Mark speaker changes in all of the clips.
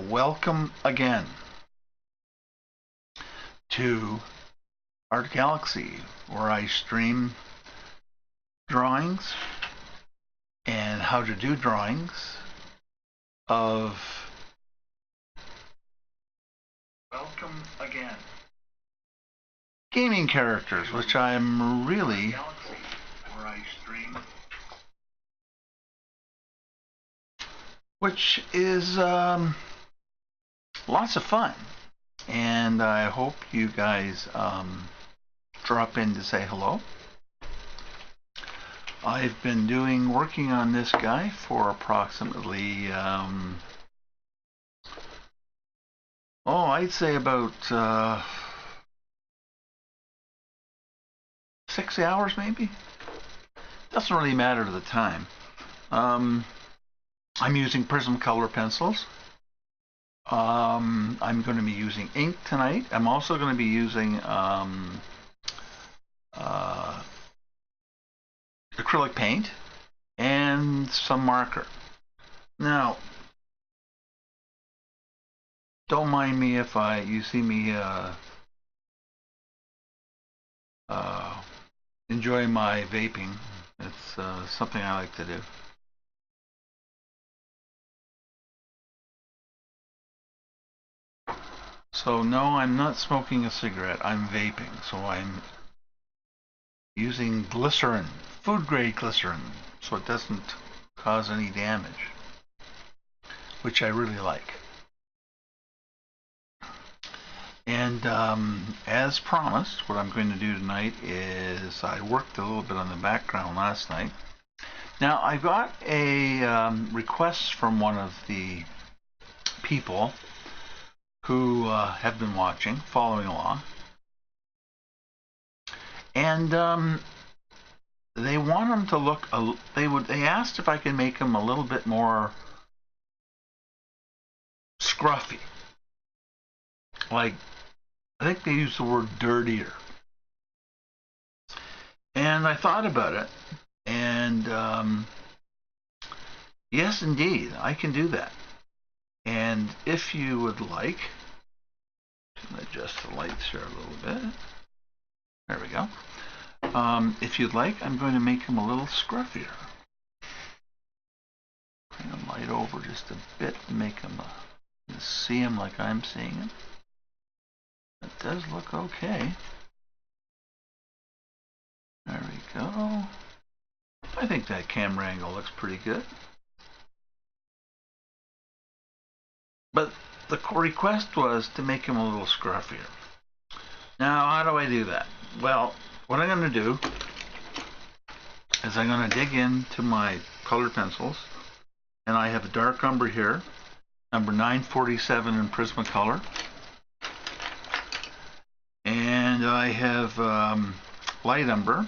Speaker 1: Welcome again to Art Galaxy, where I stream drawings and how to do drawings of gaming characters, which I'm really which is lots of fun, and I hope you guys drop in to say hello. I've been working on this guy for approximately I'd say about 6 hours maybe. Doesn't really matter to the time. I'm using prism color pencils. I'm going to be using ink tonight. I'm also going to be using acrylic paint and some marker. Now, don't mind me if you see me enjoy my vaping. It's something I like to do. So no, I'm not smoking a cigarette, I'm vaping. So I'm using glycerin, food grade glycerin, so it doesn't cause any damage, which I really like. And as promised, what I'm going to do tonight is I worked a little bit on the background last night. Now I got a request from one of the people who have been watching, following along, and they want them to look. They asked if I could make them a little bit more scruffy, like I think they use the word dirtier. And I thought about it, and yes, indeed, I can do that. And if you would like, adjust the lights here a little bit. There we go. If you'd like, I'm going to make them a little scruffier. Bring the light over just a bit to make them see them like I'm seeing them. That does look okay. There we go. I think that camera angle looks pretty good. But the request was to make him a little scruffier. Now, how do I do that? Well, what I'm going to do is I'm going to dig into my colored pencils, and I have a dark umber here, number 947 in Prismacolor, and I have light umber,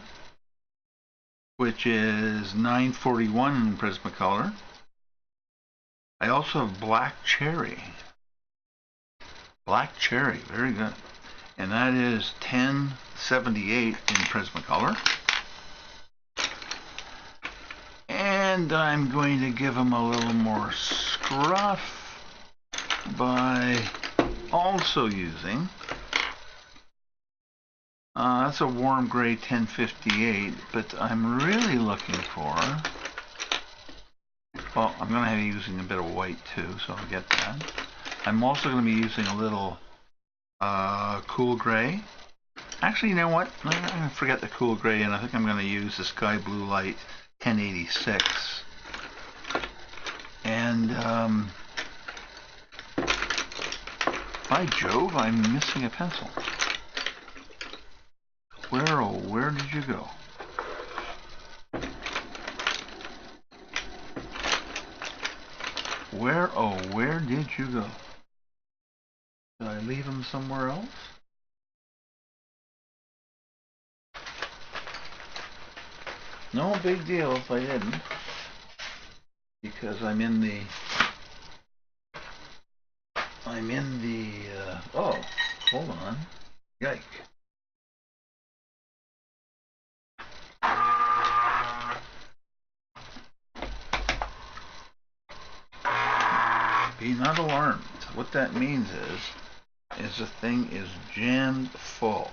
Speaker 1: which is 941 in Prismacolor. I also have black cherry. Black cherry, very good. And that is 1078 in Prismacolor. And I'm going to give them a little more scruff by also using, that's a warm gray 1058, but I'm really looking for, well, I'm going to be using a bit of white too, so I'll get that. I'm also going to be using a little cool gray. Actually, you know what? I'm going to forget the cool gray, and I think I'm going to use the sky blue light 1086. And by Jove, I'm missing a pencil. Where, oh, where did you go? Where, oh, where did you go? Did I leave him somewhere else? No big deal if I didn't, because I'm in the, oh, hold on, yike. be not alarmed. What that means is the thing is jammed full.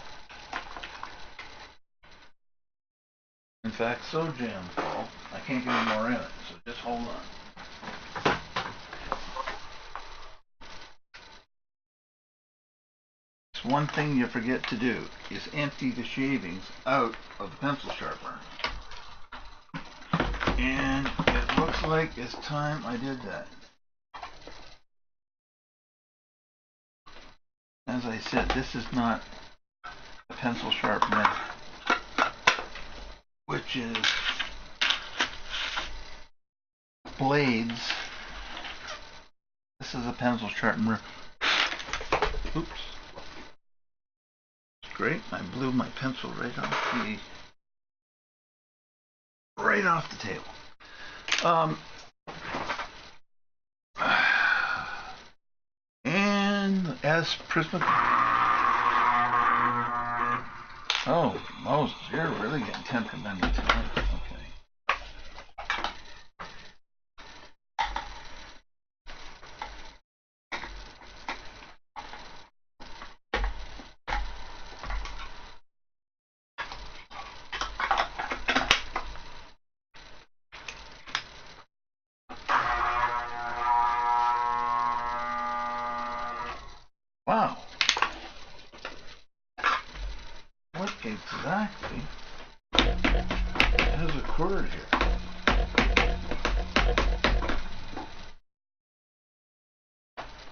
Speaker 1: In fact, so jammed full, I can't get any more in it, so just hold on. It's one thing you forget to do, is empty the shavings out of the pencil sharpener. And it looks like it's time I did that. As I said, this is not a pencil sharpener, which is blades. This is a pencil sharpener. Oops. It's great. I blew my pencil right off the table. And as prism. Oh, Moses, you're really getting temperamental tonight. Okay. Wow. What exactly has occurred here?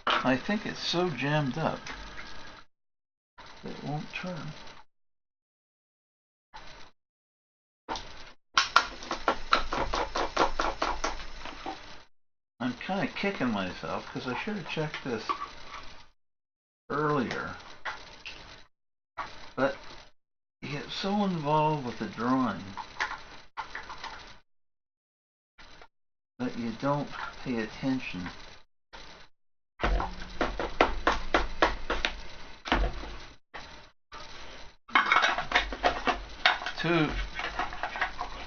Speaker 1: I think it's so jammed up that it won't turn. I'm kind of kicking myself because I should have checked this earlier. But you get so involved with the drawing that you don't pay attention to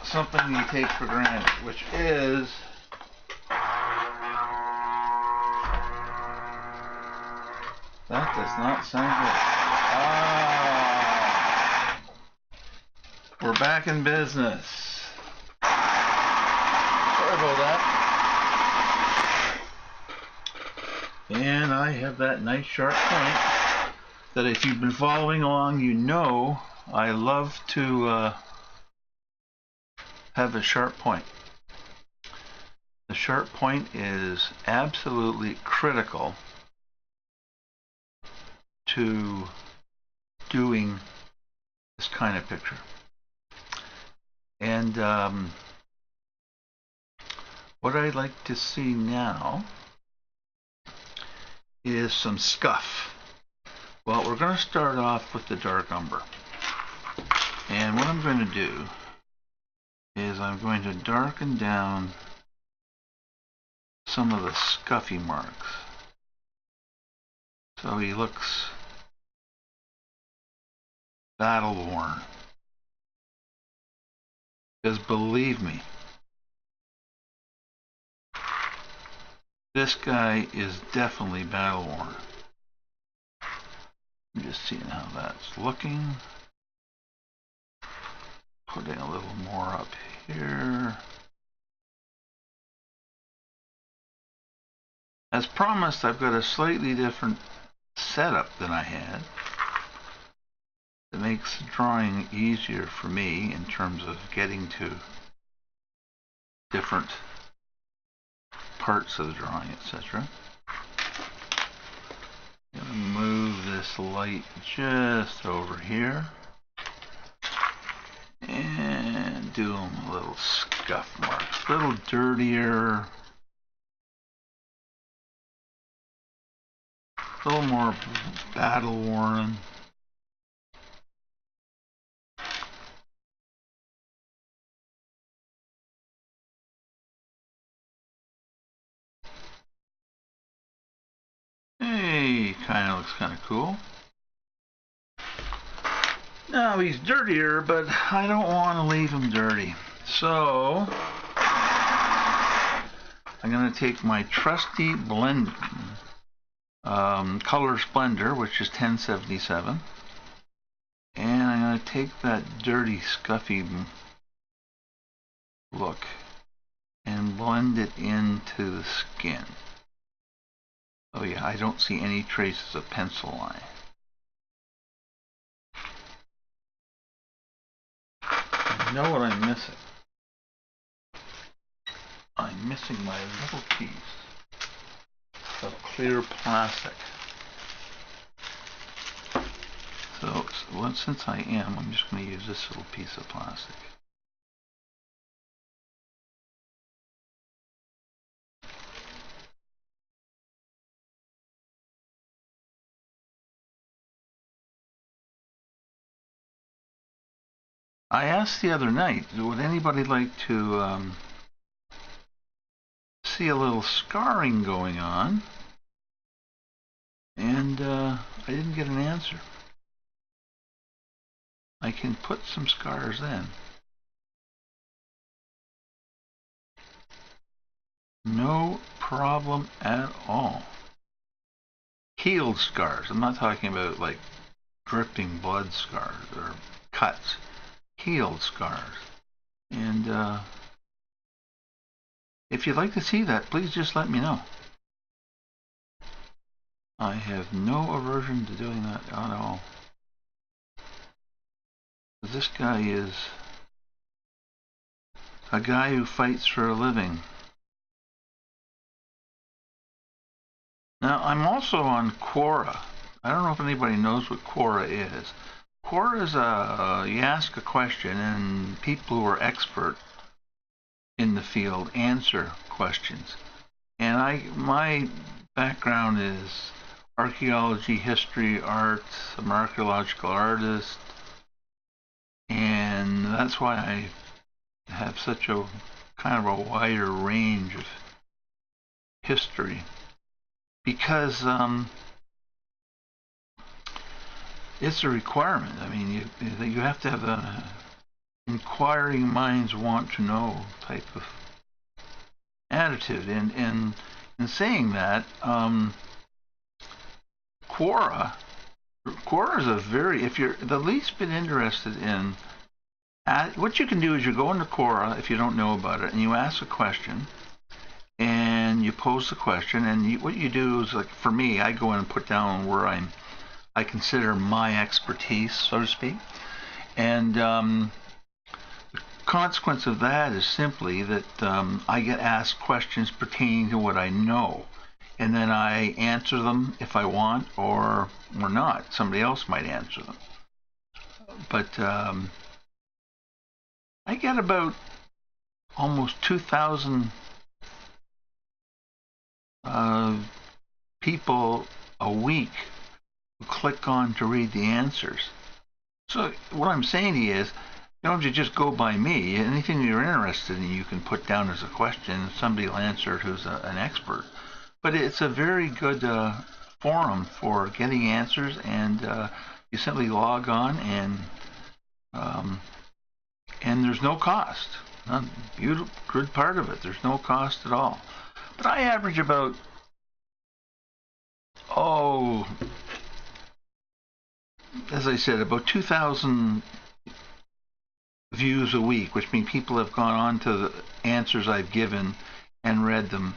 Speaker 1: something you take for granted, which is that does not sound good. Ah, we're back in business. Sorry about that. And I have that nice sharp point that if you've been following along, you know I love to have a sharp point. The sharp point is absolutely critical to doing this kind of picture. And what I'd like to see now is some scuff. Well, we're going to start off with the dark umber. And what I'm going to do is I'm going to darken down some of the scuffy marks, so he looks battle worn. Because believe me, this guy is definitely battle worn. I'm just seeing how that's looking. Putting a little more up here. As promised, I've got a slightly different setup than I had. It makes drawing easier for me in terms of getting to different parts of the drawing, etc. I'm going to move this light just over here and do them a little scuff marks, a little dirtier, a little more battle worn. Hey, kind of looks kind of cool. Now he's dirtier, but I don't want to leave him dirty. So I'm going to take my trusty blend color splendor, which is 1077, and I'm going to take that dirty, scuffy look and blend it into the skin. Oh yeah, I don't see any traces of pencil line. I know what I'm missing. I'm missing my little piece of clear plastic. So since I am, I'm just going to use this little piece of plastic. I asked the other night, would anybody like to see a little scarring going on? And I didn't get an answer. I can put some scars in. No problem at all. Healed scars. I'm not talking about like dripping blood scars or cuts. Healed scars. And if you'd like to see that, please just let me know. I have no aversion to doing that at all. This guy is a guy who fights for a living. Now, I'm also on Quora. I don't know if anybody knows what Quora is. Quora is you ask a question and people who are expert in the field answer questions. And my background is archaeology, history, art. I'm an archaeological artist. And that's why I have such a kind of a wider range of history. Because it's a requirement. I mean, you have to have an inquiring minds want to know type of attitude. And in saying that, Quora is a very, if you're the least bit interested in, what you can do is you go into Quora if you don't know about it, and you ask a question, and you pose the question, and what you do is, like for me, I go in and put down where I consider my expertise, so to speak, and the consequence of that is simply that I get asked questions pertaining to what I know, and then I answer them if I want or not. Somebody else might answer them, but I get about almost 2,000 people a week who click on to read the answers. So what I'm saying to you is, you don't have to just go by me. Anything you're interested in, you can put down as a question, and somebody will answer it who's an expert. But it's a very good forum for getting answers, and you simply log on, and there's no cost. Beautiful, good part of it. There's no cost at all. But I average about, as I said, about 2,000 views a week, which means people have gone on to the answers I've given and read them,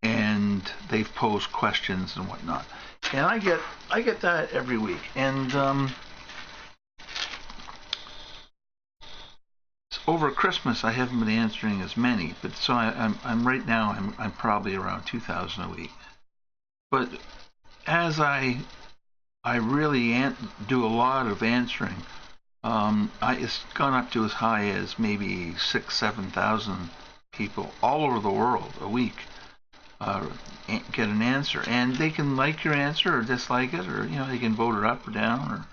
Speaker 1: and they've posed questions and whatnot. And I get that every week. And over Christmas, I haven't been answering as many, but so I'm right now I'm probably around 2,000 a week. But as I really do a lot of answering, it's gone up to as high as maybe 6,000-7,000 people all over the world a week get an answer, and they can like your answer or dislike it, or they can vote it up or down,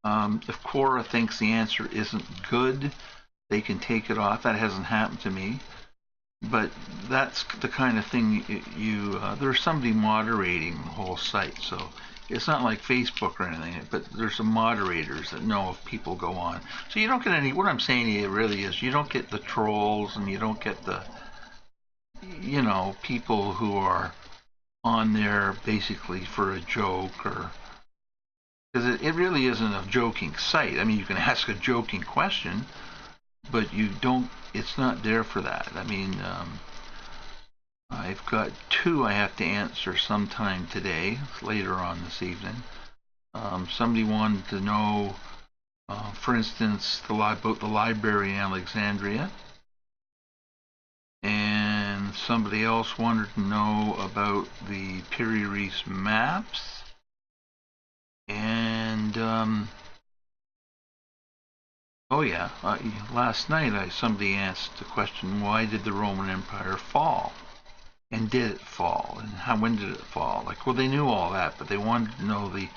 Speaker 1: or if Quora thinks the answer isn't good, they can take it off. That hasn't happened to me, but that's the kind of thing there's somebody moderating the whole site, so it's not like Facebook or anything, but there's some moderators that know if people go on. So you don't get any, what I'm saying to you really is, you don't get the trolls, and you don't get the, know, people who are on there basically for a joke, or because it really isn't a joking site. I mean, you can ask a joking question, but you don't. It's not there for that. I mean, I've got two I have to answer sometime today, later on this evening. Somebody wanted to know, for instance, about the library in Alexandria, and somebody else wanted to know about the Piri Reis maps, and oh yeah, last night somebody asked the question, why did the Roman Empire fall? And did it fall? And when did it fall? Like, well, they knew all that, but they wanted to know the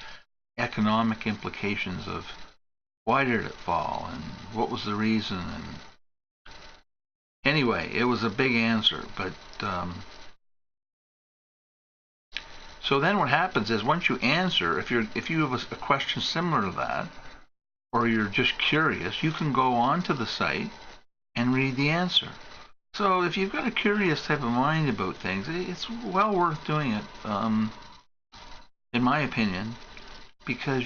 Speaker 1: economic implications of why did it fall and what was the reason. And anyway, it was a big answer, but so then what happens is, once you answer, if you have a question similar to that, or you're just curious, you can go onto the site and read the answer. So if you've got a curious type of mind about things, it's well worth doing it, in my opinion, because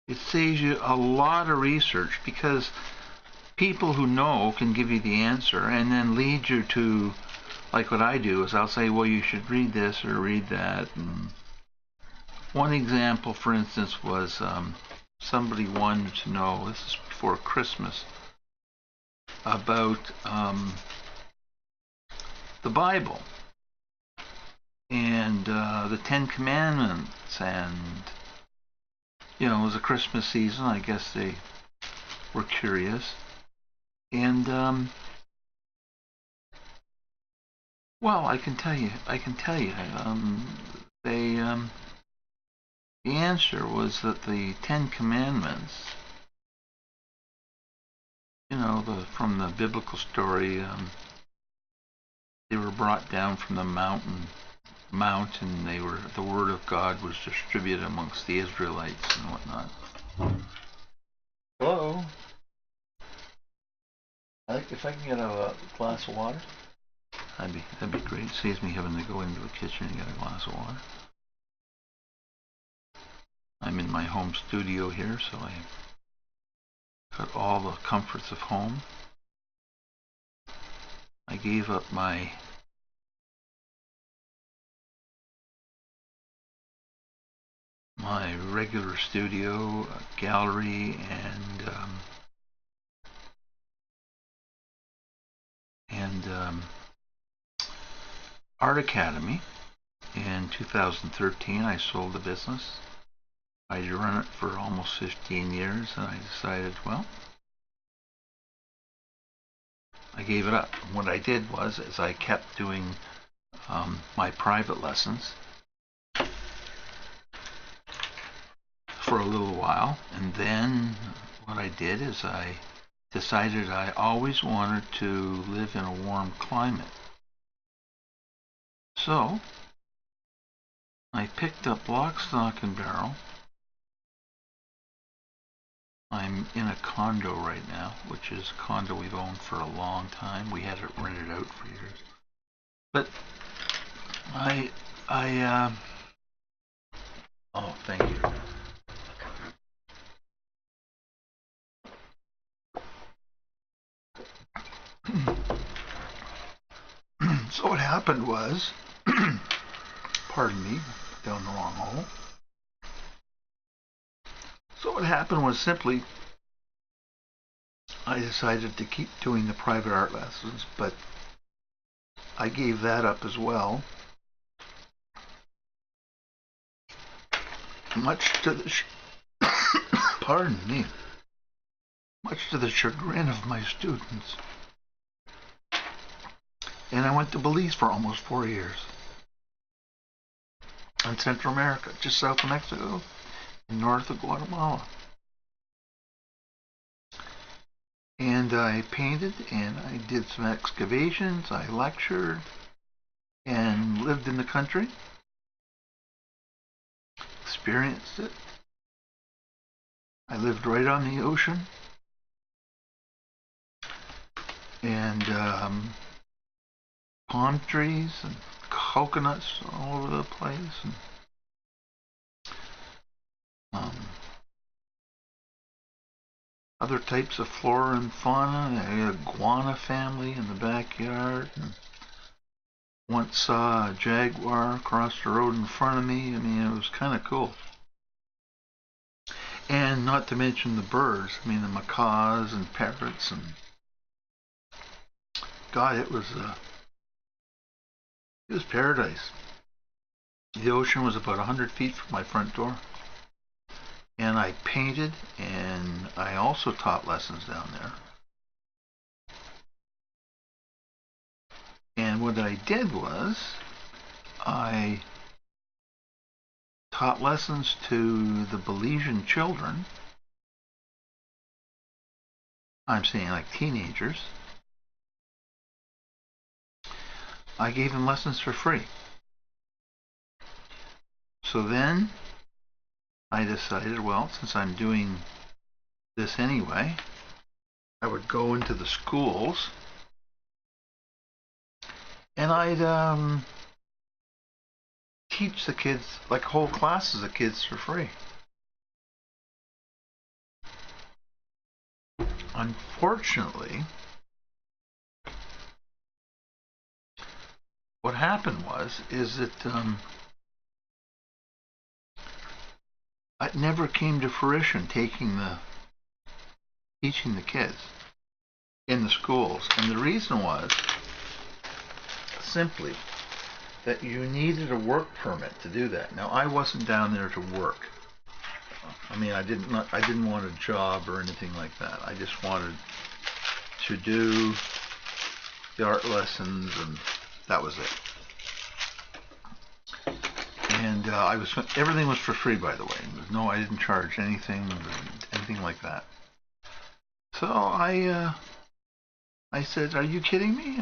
Speaker 1: it saves you a lot of research, because people who know can give you the answer and then lead you to, like what I do is I'll say, well, you should read this or read that. And one example, for instance, was somebody wanted to know, this is before Christmas, about the Bible and the Ten Commandments, and you know, it was a Christmas season. I guess they were curious, and well, I can tell you, they the answer was that the Ten Commandments, you know, from the biblical story, they were brought down from the mountain. The word of God was distributed amongst the Israelites and whatnot. Hello. If I can get a glass of water, that'd be great. Saves me having to go into the kitchen and get a glass of water. I'm in my home studio here, so I got all the comforts of home. I gave up my regular studio, gallery, and Art Academy. In 2013, I sold the business. I'd run it for almost 15 years, and I decided, well, I gave it up. What I did was, I kept doing my private lessons for a little while, and then what I did is I decided I always wanted to live in a warm climate. So I picked up lock, stock, and barrel. I'm in a condo right now, which is a condo we've owned for a long time. We had it rented out for years. But oh, thank you. So what happened was, pardon me, down the wrong hole. So what happened was simply, I decided to keep doing the private art lessons, but I gave that up as well. Much to the pardon me, much to the chagrin of my students. And I went to Belize for almost 4 years. In Central America, just south of Mexico, and north of Guatemala. And I painted, and I did some excavations, I lectured, and lived in the country. Experienced it. I lived right on the ocean. and palm trees and coconuts all over the place, and um, other types of flora and fauna. A iguana family in the backyard. And once saw a jaguar across the road in front of me. I mean, it was kind of cool. And not to mention the birds. I mean, the macaws and parrots, and God, it was paradise. The ocean was about 100 feet from my front door. And I painted, and I also taught lessons down there. And what I did was, I taught lessons to the Belizean children. I'm saying like teenagers. I gave them lessons for free. So then I decided, well, since I'm doing this anyway, I would go into the schools and I'd teach the kids, like whole classes of kids, for free. Unfortunately, what happened is that it never came to fruition, teaching the kids in the schools. And the reason was simply that you needed a work permit to do that. Now, I wasn't down there to work. I mean, I didn't want a job or anything like that. I just wanted to do the art lessons, and that was it. And everything was for free, by the way. No, I didn't charge anything like that. So I said, "Are you kidding me?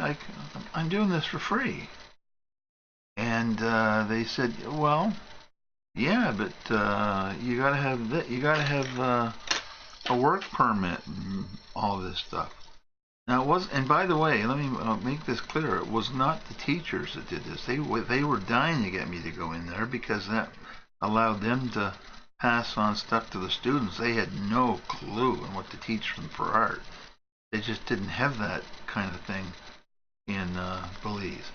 Speaker 1: I'm doing this for free." And they said, "Well, yeah, but you gotta have a work permit and all this stuff." Now it was, and by the way, let me make this clear: it was not the teachers that did this. They were dying to get me to go in there because that allowed them to pass on stuff to the students. They had no clue on what to teach them for art. They just didn't have that kind of thing in Belize.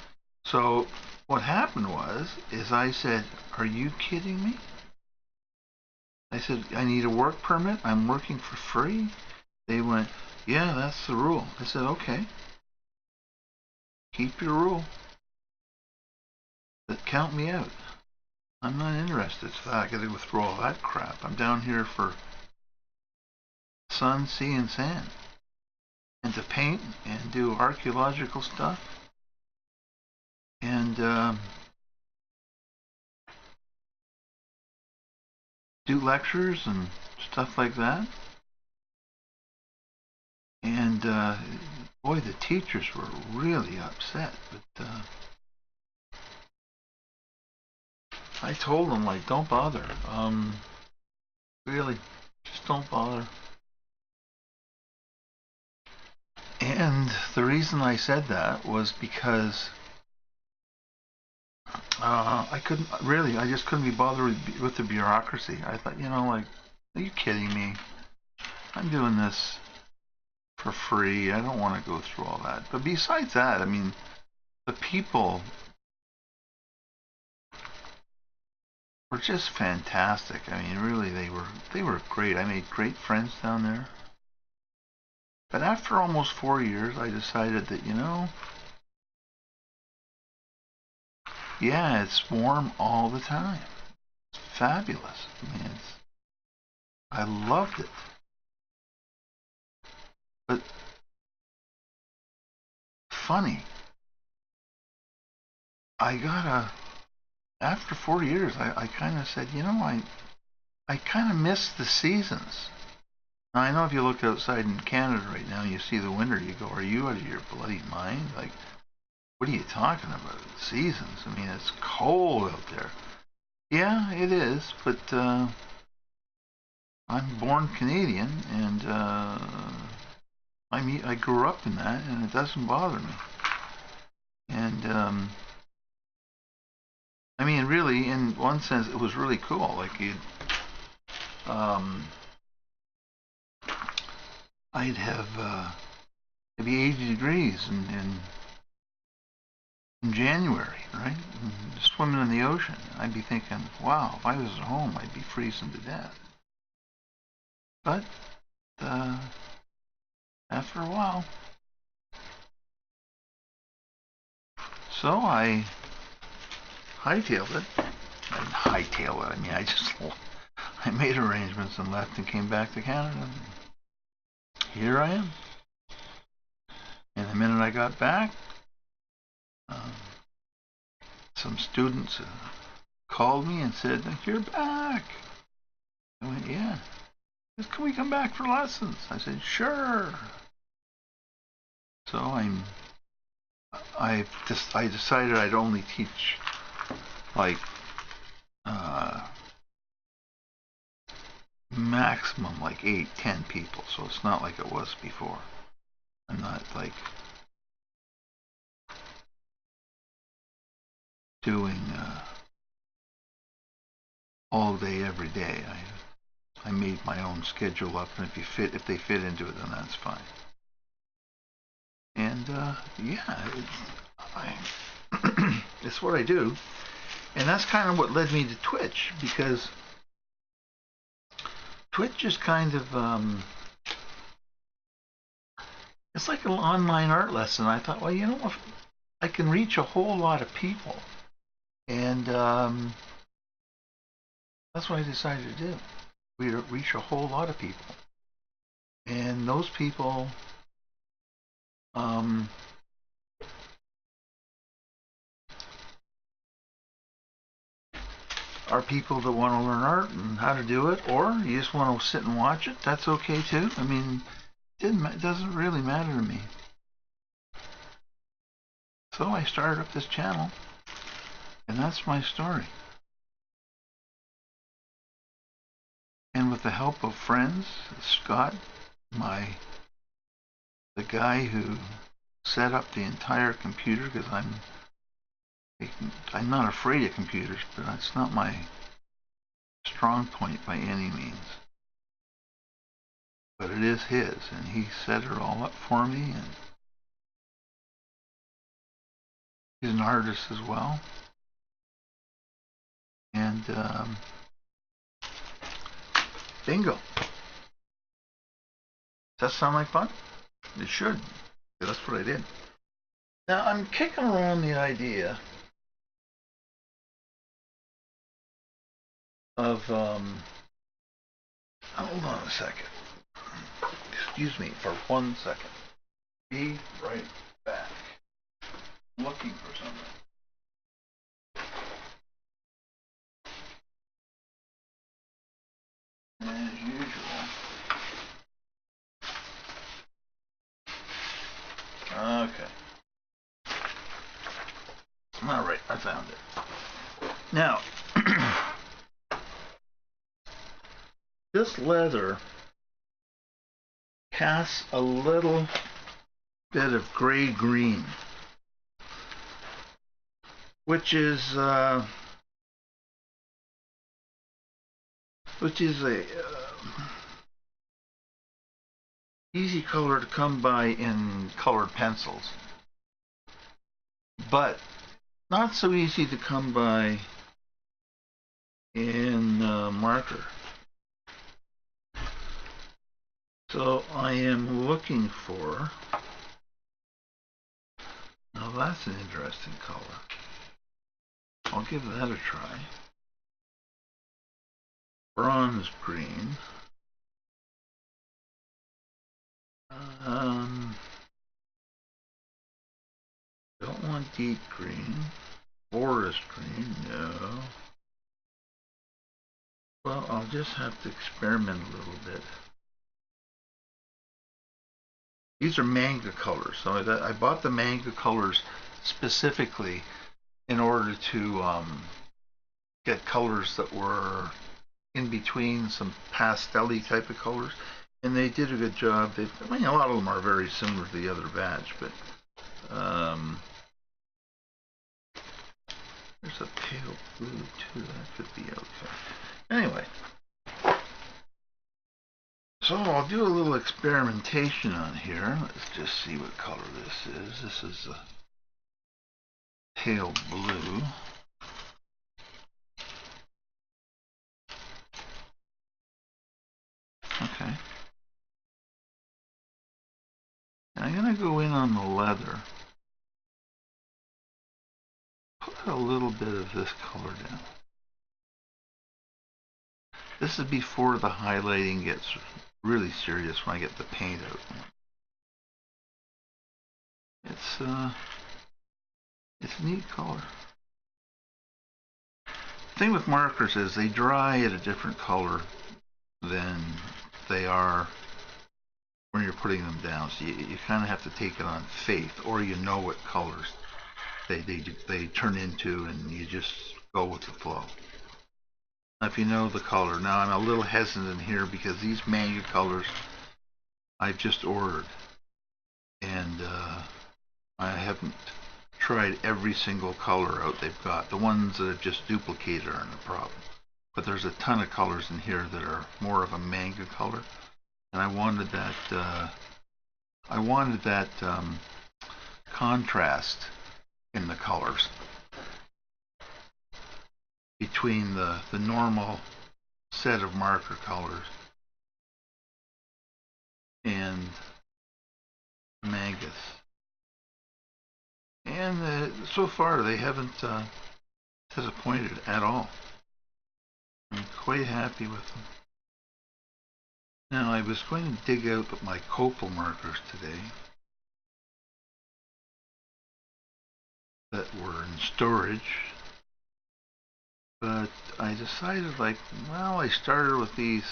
Speaker 1: So what happened is I said, "Are you kidding me?" I said, "I need a work permit. I'm working for free." They went, "Yeah, that's the rule." I said, "Okay. Keep your rule. But count me out. I'm not interested. So I got to go through all that crap. I'm down here for sun, sea, and sand. And to paint and do archaeological stuff. And do lectures and stuff like that." And boy, the teachers were really upset. But I told them, like, don't bother. Really, just don't bother. And the reason I said that was because I just couldn't be bothered with the bureaucracy. I thought, like, are you kidding me? I'm doing this for free. I don't want to go through all that. But besides that, I mean, the people were just fantastic. I mean, really, they were great. I made great friends down there. But after almost 4 years, I decided that, yeah, it's warm all the time. It's fabulous. I mean, I loved it. But funny, after 4 years, I kind of said, I kind of miss the seasons. Now, I know if you look outside in Canada right now and you see the winter, you go, are you out of your bloody mind? Like, what are you talking about? Seasons? I mean, it's cold out there. Yeah, it is, but I'm born Canadian, and I grew up in that, and it doesn't bother me. And I mean, really, in one sense, it was really cool. Like I'd have it'd be 80 degrees in January, right? And swimming in the ocean. I'd be thinking, wow, if I was at home, I'd be freezing to death. But after a while, so I hightailed it. I didn't hightail it. I mean, I made arrangements and left and came back to Canada. And here I am. And the minute I got back, some students called me and said, "You're back." I went, "Yeah." "Can we come back for lessons?" I said, "Sure." So I decided I'd only teach like maximum like 8-10 people, so it's not like it was before. I'm not like doing all day every day. I made my own schedule up, and if they fit into it, then that's fine. And yeah, it's what I do, and that's kind of what led me to Twitch, because Twitch is kind of it's like an online art lesson. I thought, well, you know, if I can reach a whole lot of people, and that's what I decided to do. We reach a whole lot of people, and those people are people that want to learn art and how to do it, or you just want to sit and watch it. That's okay too. I mean, it doesn't really matter to me. So I started up this channel, and that's my story. And with the help of friends, Scott, the guy who set up the entire computer, because I'm not afraid of computers, but it's not my strong point by any means. But it is his, and he set it all up for me, and he's an artist as well. And bingo. Does that sound like fun? It should. That's what I did. Now I'm kicking around the idea of hold on a second. Excuse me for 1 second. Be right back. I'm looking for something. As usual. Okay. All right, I found it. Now, this leather casts a little bit of gray-green, which is a easy color to come by in colored pencils, but not so easy to come by in marker. So I am looking for, now that's an interesting color. I'll give that a try. Bronze green. Don't want deep green. Forest green, no. Well, I'll just have to experiment a little bit. These are manga colors, so I bought the manga colors specifically in order to get colors that were in between some pastel-y type of colors. And they did a good job. I mean, a lot of them are very similar to the other batch, but there's a pale blue too. That could be okay. Anyway, so I'll do a little experimentation on here. Let's just see what color this is. This is a pale blue. Okay. And I'm going to go in on the leather. Put a little bit of this color down. This is before the highlighting gets really serious when I get the paint out. It's a neat color. The thing with markers is they dry at a different color than they are when you're putting them down. So you kind of have to take it on faith, or you know what colors they turn into, and you just go with the flow. Now, if you know the color, now I'm a little hesitant here because these manga colors I've just ordered, and I haven't tried every single color out they've got. The ones that have just duplicated aren't a problem, but there's a ton of colors in here that are more of a manga color, and I wanted that contrast in the colors between the normal set of marker colors and mangas. And so far they haven't disappointed at all. I'm quite happy with them. Now I was going to dig out my copal markers today that were in storage, but I decided, like, well, I started with these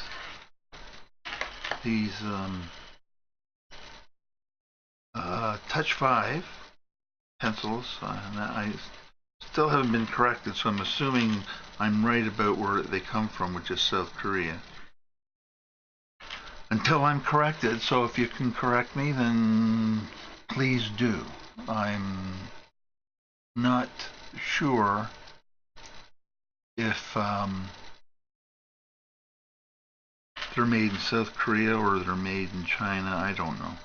Speaker 1: Touch 5 pencils, and I still haven't been corrected, so I'm assuming I'm right about where they come from, which is South Korea. Until I'm corrected, so if you can correct me, then please do. I'm not sure if they're made in South Korea or they're made in China. I don't know.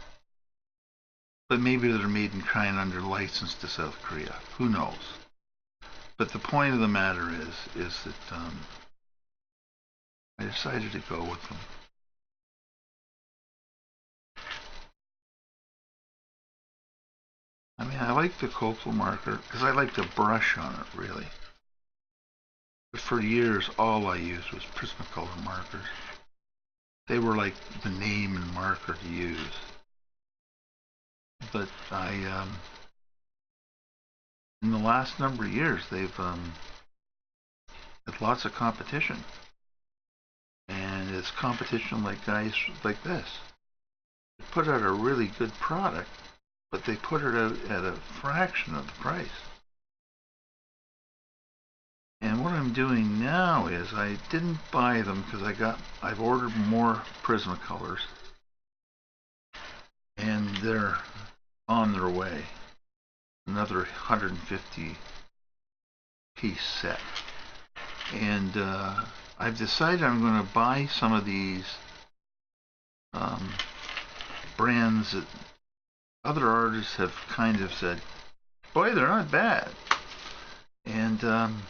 Speaker 1: But maybe they're made in China under license to South Korea. Who knows? But the point of the matter is that I decided to go with them. I mean, I like the copal marker because I like to brush on it, really. But for years, all I used was Prismacolor markers. They were like the name and marker to use. But in the last number of years, they've had lots of competition. And it's competition like guys like this. They put out a really good product, but they put it out at a fraction of the price. And what I'm doing now is I didn't buy them because I've ordered more Prismacolors, and they're on their way. Another 150 piece set. And I've decided I'm going to buy some of these brands that other artists have kind of said, boy, they're not bad. And I'm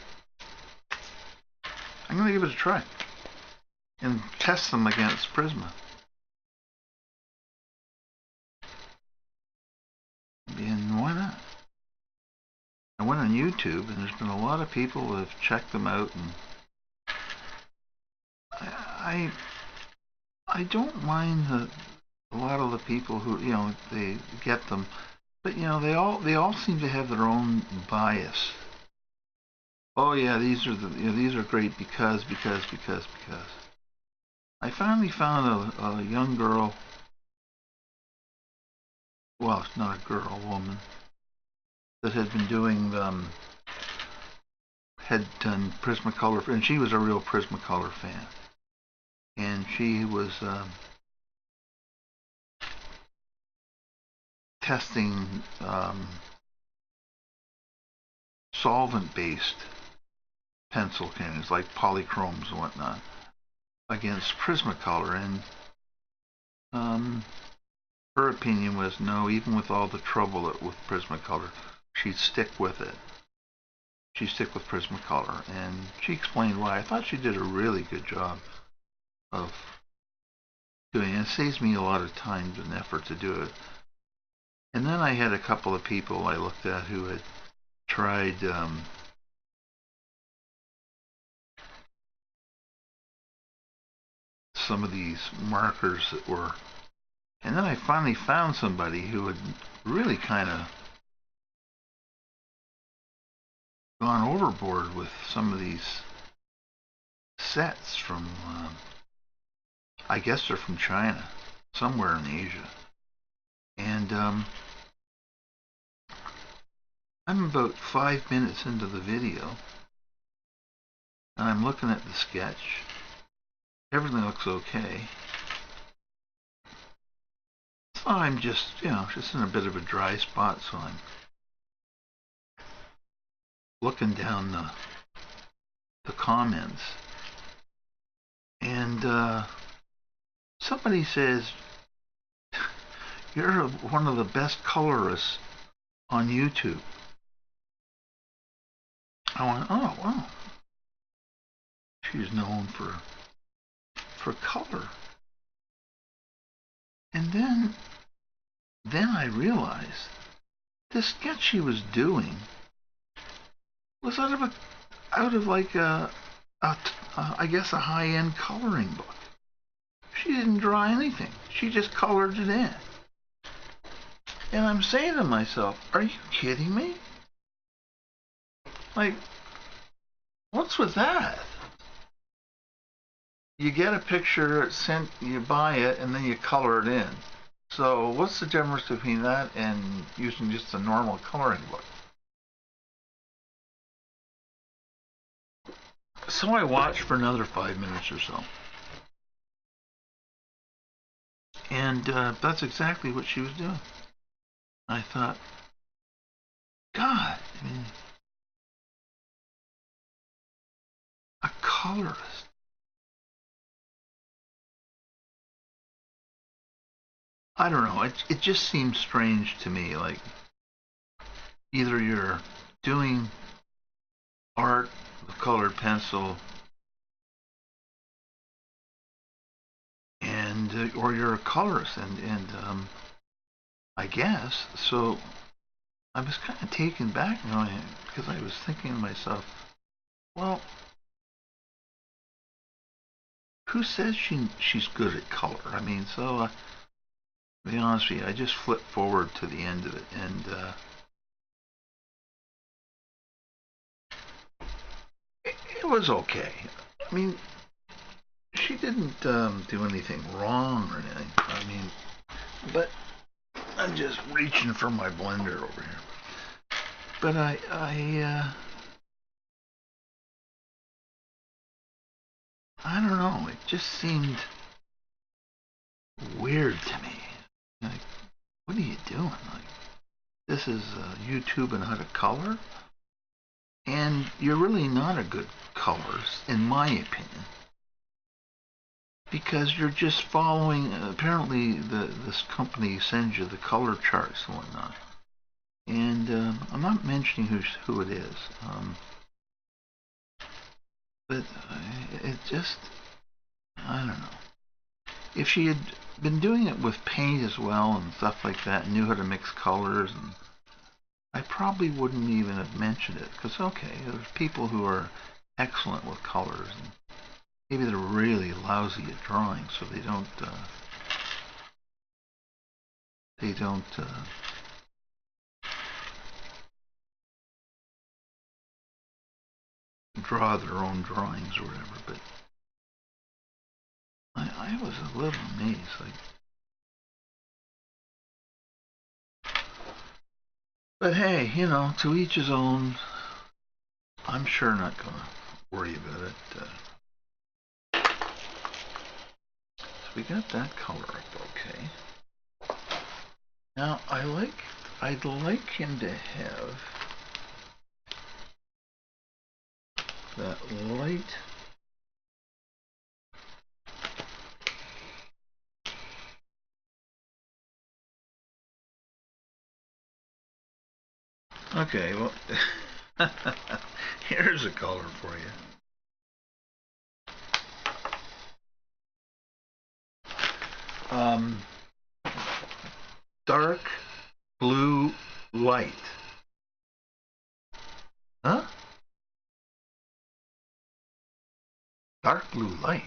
Speaker 1: going to give it a try and test them against Prisma. And why not? I went on YouTube, and there's been a lot of people who have checked them out, and I don't mind a lot of the people who, you know, they get them, but you know, they all seem to have their own bias. Oh yeah, these are great because. I finally found a young girl. Well, it's not a girl, a woman, that had been doing had done Prismacolor, and she was a real Prismacolor fan, and she was testing solvent-based pencil cans like polychromes and whatnot against Prismacolor, and her opinion was no, even with all the trouble with Prismacolor, she'd stick with it. She'd stick with Prismacolor, and she explained why. I thought she did a really good job of doing it. It saves me a lot of time and effort to do it. And then I had a couple of people I looked at who had tried some of these markers that were, and then I finally found somebody who had really kind of gone overboard with some of these sets from, I guess they're from China, somewhere in Asia. And I'm about 5 minutes into the video, and I'm looking at the sketch. Everything looks okay. So I'm just, just in a bit of a dry spot, so I'm looking down the comments, and somebody says, "You're one of the best colorists on YouTube." I went, "Oh, wow. She's known for color." And then I realized the sketch she was doing was out of like I guess a high-end coloring book. She didn't draw anything. She just colored it in. And I'm saying to myself, are you kidding me? Like, what's with that? You get a picture sent, you buy it, and then you color it in. So what's the difference between that and using just a normal coloring book? So I watched for another 5 minutes or so. And that's exactly what she was doing. I thought, God, I mean, a colorist. I don't know. It just seems strange to me. Like, either you're doing art with colored pencil, and or you're a colorist, and I guess so. I was kind of taken back because I was thinking to myself, well, who says she's good at color? I mean, so to be honest with you, I just flipped forward to the end of it, and it was okay. I mean, she didn't do anything wrong or anything. I mean, but I'm just reaching for my blender over here. But I don't know. It just seemed weird to me. Like, what are you doing? Like, this is YouTube and how to color, and you're really not a good colorist, in my opinion, because you're just following. Apparently, this company sends you the color charts and whatnot, and I'm not mentioning who it is, but it just, I don't know. If she had been doing it with paint as well and stuff like that, and knew how to mix colors, and I probably wouldn't even have mentioned it, because okay, there's people who are excellent with colors, and maybe they're really lousy at drawing, so they don't draw their own drawings or whatever. But I was a little amazed, like. But hey, to each his own. I'm sure not gonna worry about it. So, we got that color up okay. Now I'd like him to have that light. Okay, well, here's a color for you. Dark blue light. Huh? Dark blue light?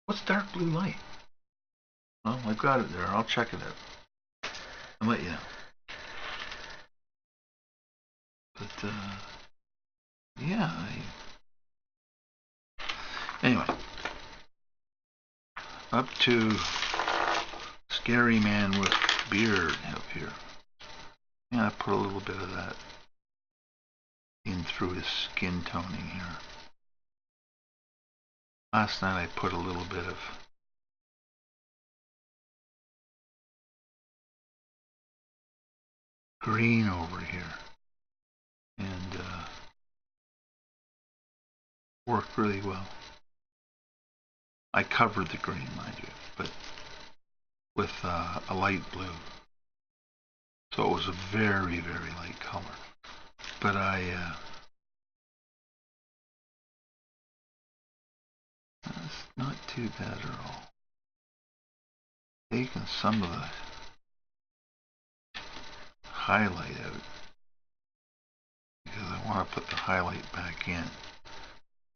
Speaker 1: What's dark blue light? Well, I've got it there. I'll check it out. I'll let you know. But, yeah. Anyway. Up to Scary Man with Beard up here. Yeah, I put a little bit of that in through his skin toning here. Last night I put a little bit of green over here. And worked really well. I covered the green, mind you, but with a light blue. So it was a very, very light color. But that's not too bad at all. Taking some of the highlight out because I want to put the highlight back in.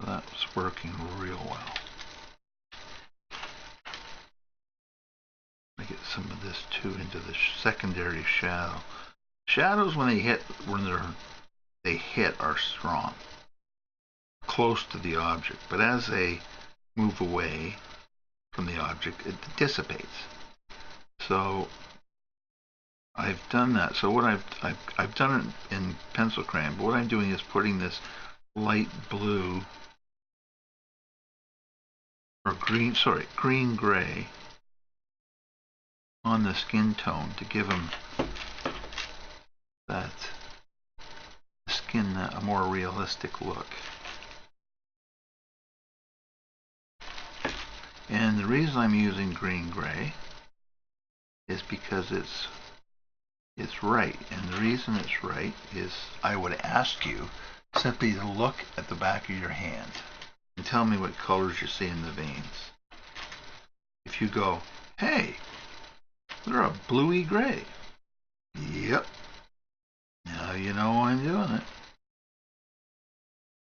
Speaker 1: So that was working real well. I get some of this too into the secondary shadow. Shadows when they hit are strong, close to the object, but as they move away from the object, it dissipates. So I've done that. So what I've done it in pencil crayon, but what I'm doing is putting this light blue or green gray on the skin tone to give him that skin a more realistic look. And the reason I'm using green gray is because it's right. And the reason it's right is I would ask you simply to look at the back of your hand and tell me what colors you see in the veins. If you go, hey, they're a bluey gray. Yep. Now you know why I'm doing it.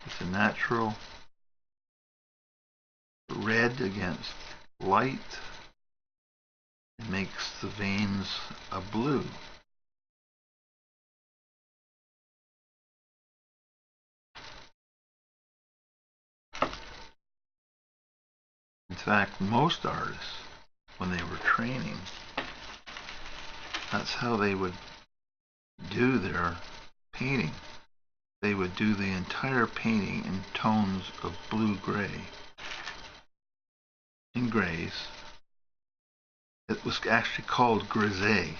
Speaker 1: It's a natural red against light. It makes the veins a blue. In fact, most artists, when they were training, that's how they would do their painting. They would do the entire painting in tones of blue-gray. In grays. It was actually called grisaille.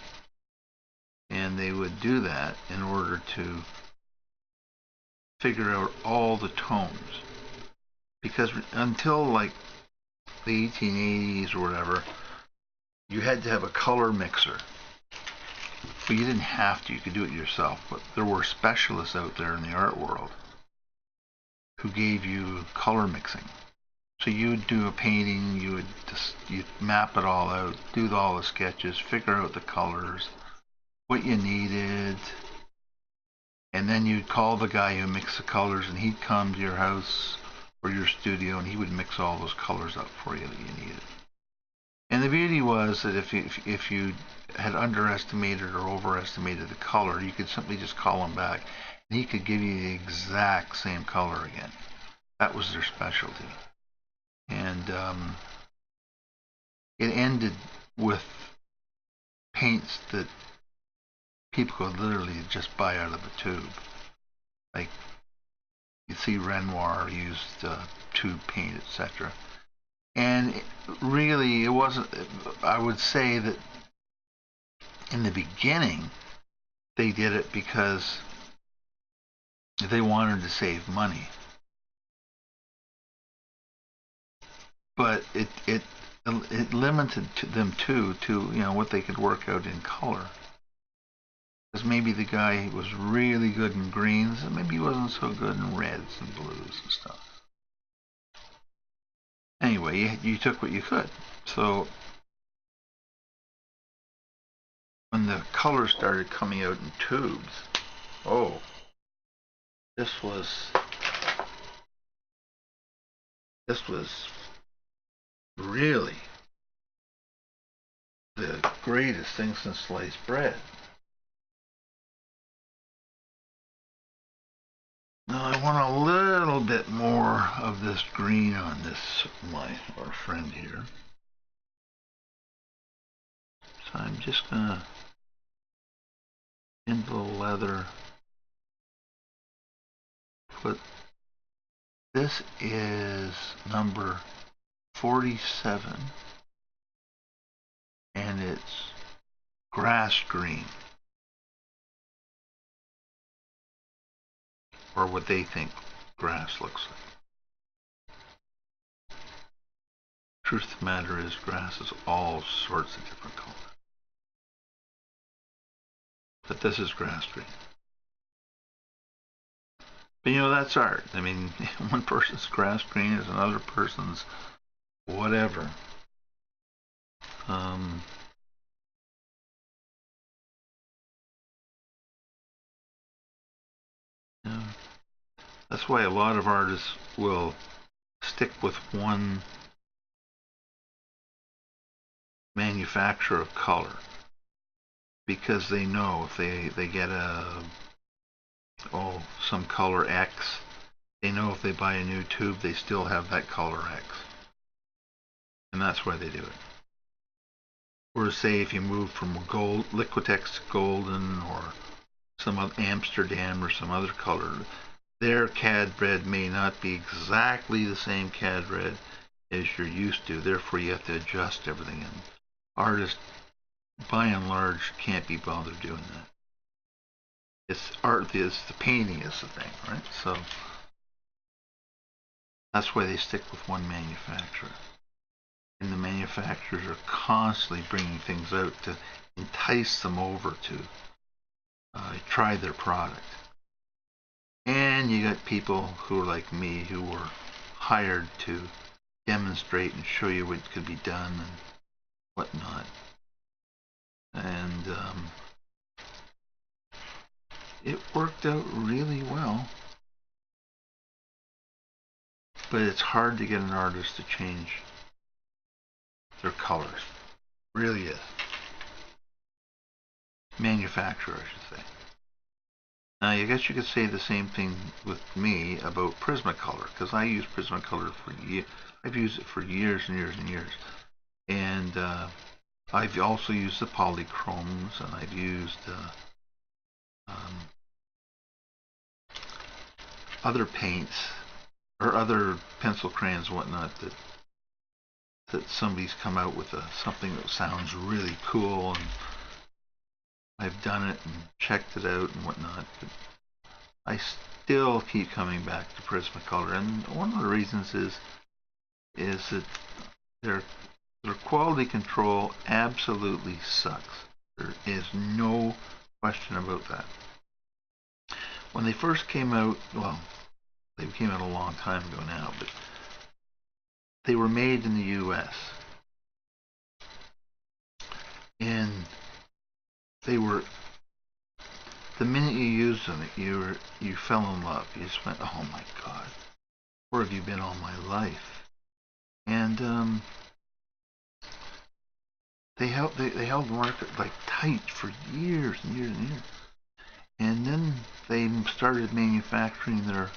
Speaker 1: And they would do that in order to figure out all the tones. Because until like the 1880s or whatever, you had to have a color mixer. But you didn't have to, you could do it yourself. But there were specialists out there in the art world who gave you color mixing. So you'd do a painting, you'd map it all out, do all the sketches, figure out the colors, what you needed, and then you'd call the guy who mixed the colors, and he'd come to your house or your studio, and he would mix all those colors up for you that you needed. And the beauty was that if you had underestimated or overestimated the color, you could simply just call him back, and he could give you the exact same color again. That was their specialty. And it ended with paints that people could literally just buy out of a tube. Like, you see Renoir used tube paint, etc. And really, it wasn't. I would say that in the beginning, they did it because they wanted to save money. But it limited them to what they could work out in color. Because maybe the guy was really good in greens, and maybe he wasn't so good in reds and blues and stuff. Anyway, you took what you could. So when the color started coming out in tubes, oh, this was really the greatest thing since sliced bread. Now I want a little bit more of this green on this, our friend here. So I'm just gonna into the leather put, this is number 47 and it's grass green, or what they think grass looks like. Truth of the matter is, grass is all sorts of different colors, but this is grass green. But that's art. I mean, one person's grass green is another person's whatever. Yeah. That's why a lot of artists will stick with one manufacturer of color, because they know if they get some color X, they know if they buy a new tube they still have that color X, and that's why they do it. Or say if you move from gold Liquitex to golden, or some Amsterdam or some other color, their CAD red may not be exactly the same CAD red as you're used to, therefore you have to adjust everything, and artists by and large can't be bothered doing that. It's art, is the painting is the thing, right? So that's why they stick with one manufacturer. And the manufacturers are constantly bringing things out to entice them over to try their product. And you got people who are like me, who were hired to demonstrate and show you what could be done and whatnot. And it worked out really well. But it's hard to get an artist to change their colors. It really is. Manufacturer, I should say. Now, I guess you could say the same thing with me about Prismacolor, because I use Prismacolor for years. I've used it for years and years and years. And I've also used the polychromes, and I've used other paints or other pencil crayons and whatnot that somebody's come out with something that sounds really cool, and I've done it and checked it out and whatnot, but I still keep coming back to Prismacolor, and one of the reasons is that their quality control absolutely sucks. There is no question about that. When they first came out, well, they came out a long time ago now, but they were made in the US. And they were, the minute you used them, you fell in love. You just went, oh my God, where have you been all my life? And they held the market like tight for years and years and years. And then they started manufacturing their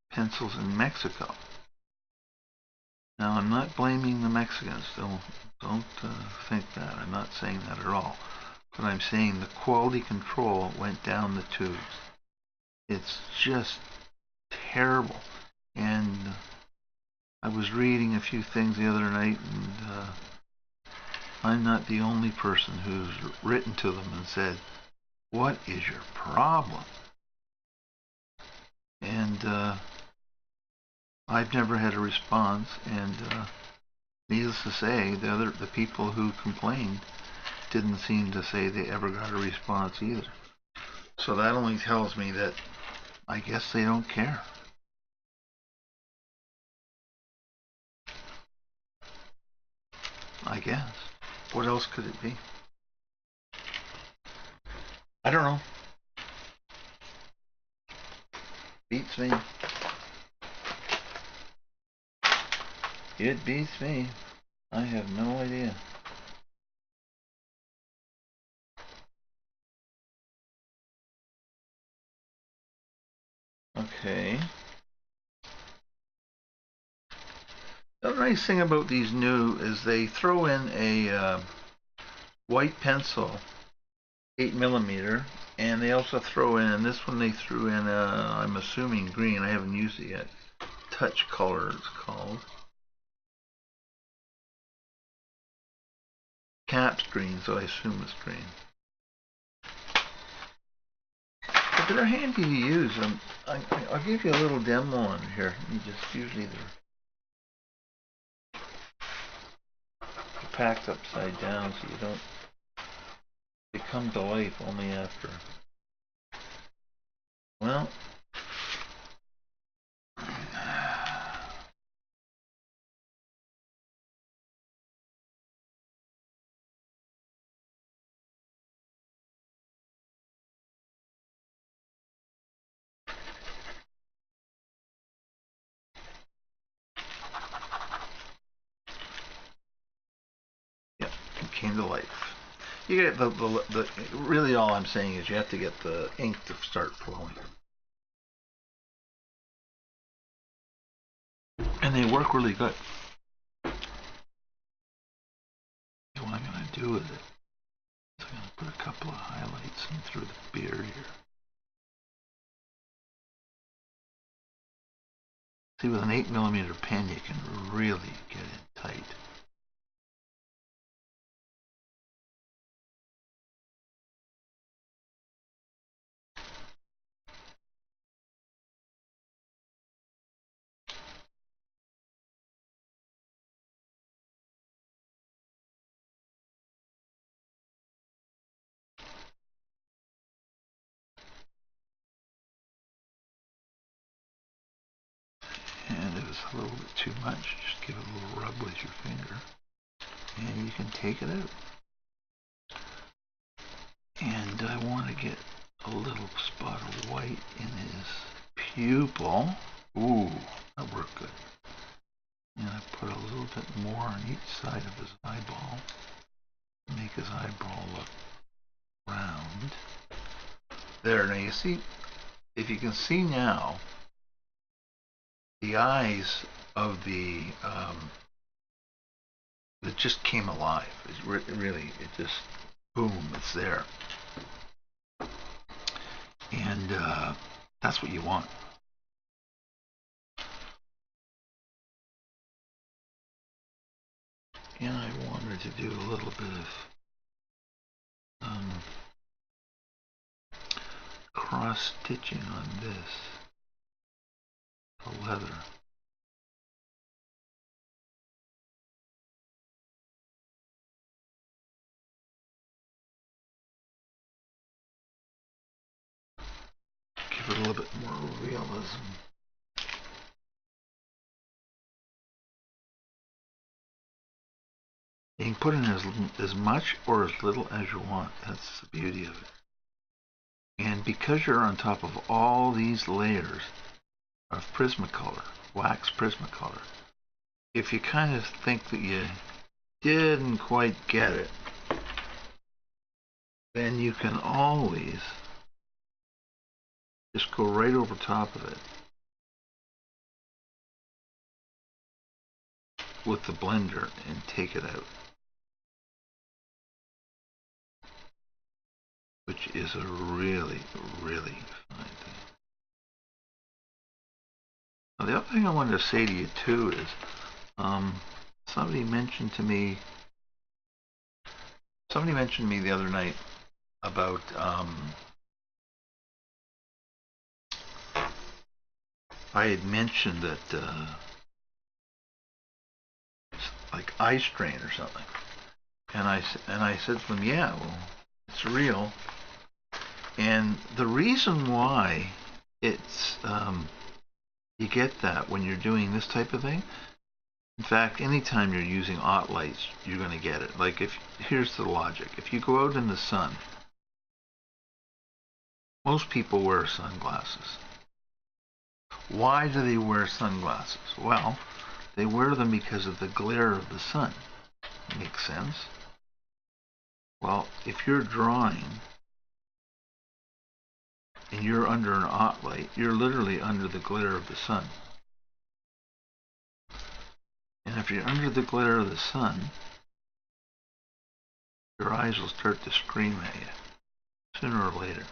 Speaker 1: pencils in Mexico. Now, I'm not blaming the Mexicans. Don't think that. I'm not saying that at all. But I'm saying the quality control went down the tubes. It's just terrible. And I was reading a few things the other night, and I'm not the only person who's written to them and said, "What is your problem?" And I've never had a response, and needless to say, the people who complained didn't seem to say they ever got a response either. So that only tells me that I guess they don't care. I guess. What else could it be? I don't know. Beats me. It beats me. I have no idea. Okay. The nice thing about these new is they throw in a white pencil, 8mm, and they also throw in, this one they threw in, I'm assuming green, I haven't used it yet, touch color it's called. Cap's green, so I assume it's green. But they're handy to use. I'll give you a little demo on here. You just usually they're packed upside down so you don't. They come to life only after. Well, yeah, it came to life. You get the really all I'm saying is you have to get the ink to start flowing. And they work really good. So what I'm going to do with it is I'm going to put a couple of highlights in through the beard here. See, with an 8mm pen, you can really get it tight. And if it's a little bit too much, just give it a little rub with your finger, and you can take it out. And I want to get a little spot of white in his pupil. Ooh, that worked good. And I put a little bit more on each side of his eyeball to make his eyeball look round. There, now you see, if you can see now, the eyes of the it just came alive. It really, it just, boom, it's there. And that's what you want. And I wanted to do a little bit of cross stitching on this, the leather. Give it a little bit more realism. You can put in as much or as little as you want. That's the beauty of it. And because you're on top of all these layers of Prismacolor, wax Prismacolor, if you kind of think that you didn't quite get it, then you can always just go right over top of it with the blender and take it out, which is a really, really fine thing. the other thing I wanted to say to you too is, somebody mentioned to me the other night about I had mentioned that like eye strain or something, and I said to them, yeah, well, it's real, and the reason why it's you get that when you're doing this type of thing. In fact, anytime you're using ot lights, you're going to get it. Like, here's the logic. If you go out in the sun, most people wear sunglasses. Why do they wear sunglasses? Well, they wear them because of the glare of the sun. Makes sense? Well, if you're drawing and you're under an ot light, you're literally under the glare of the sun. And if you're under the glare of the sun, your eyes will start to scream at you, sooner or later.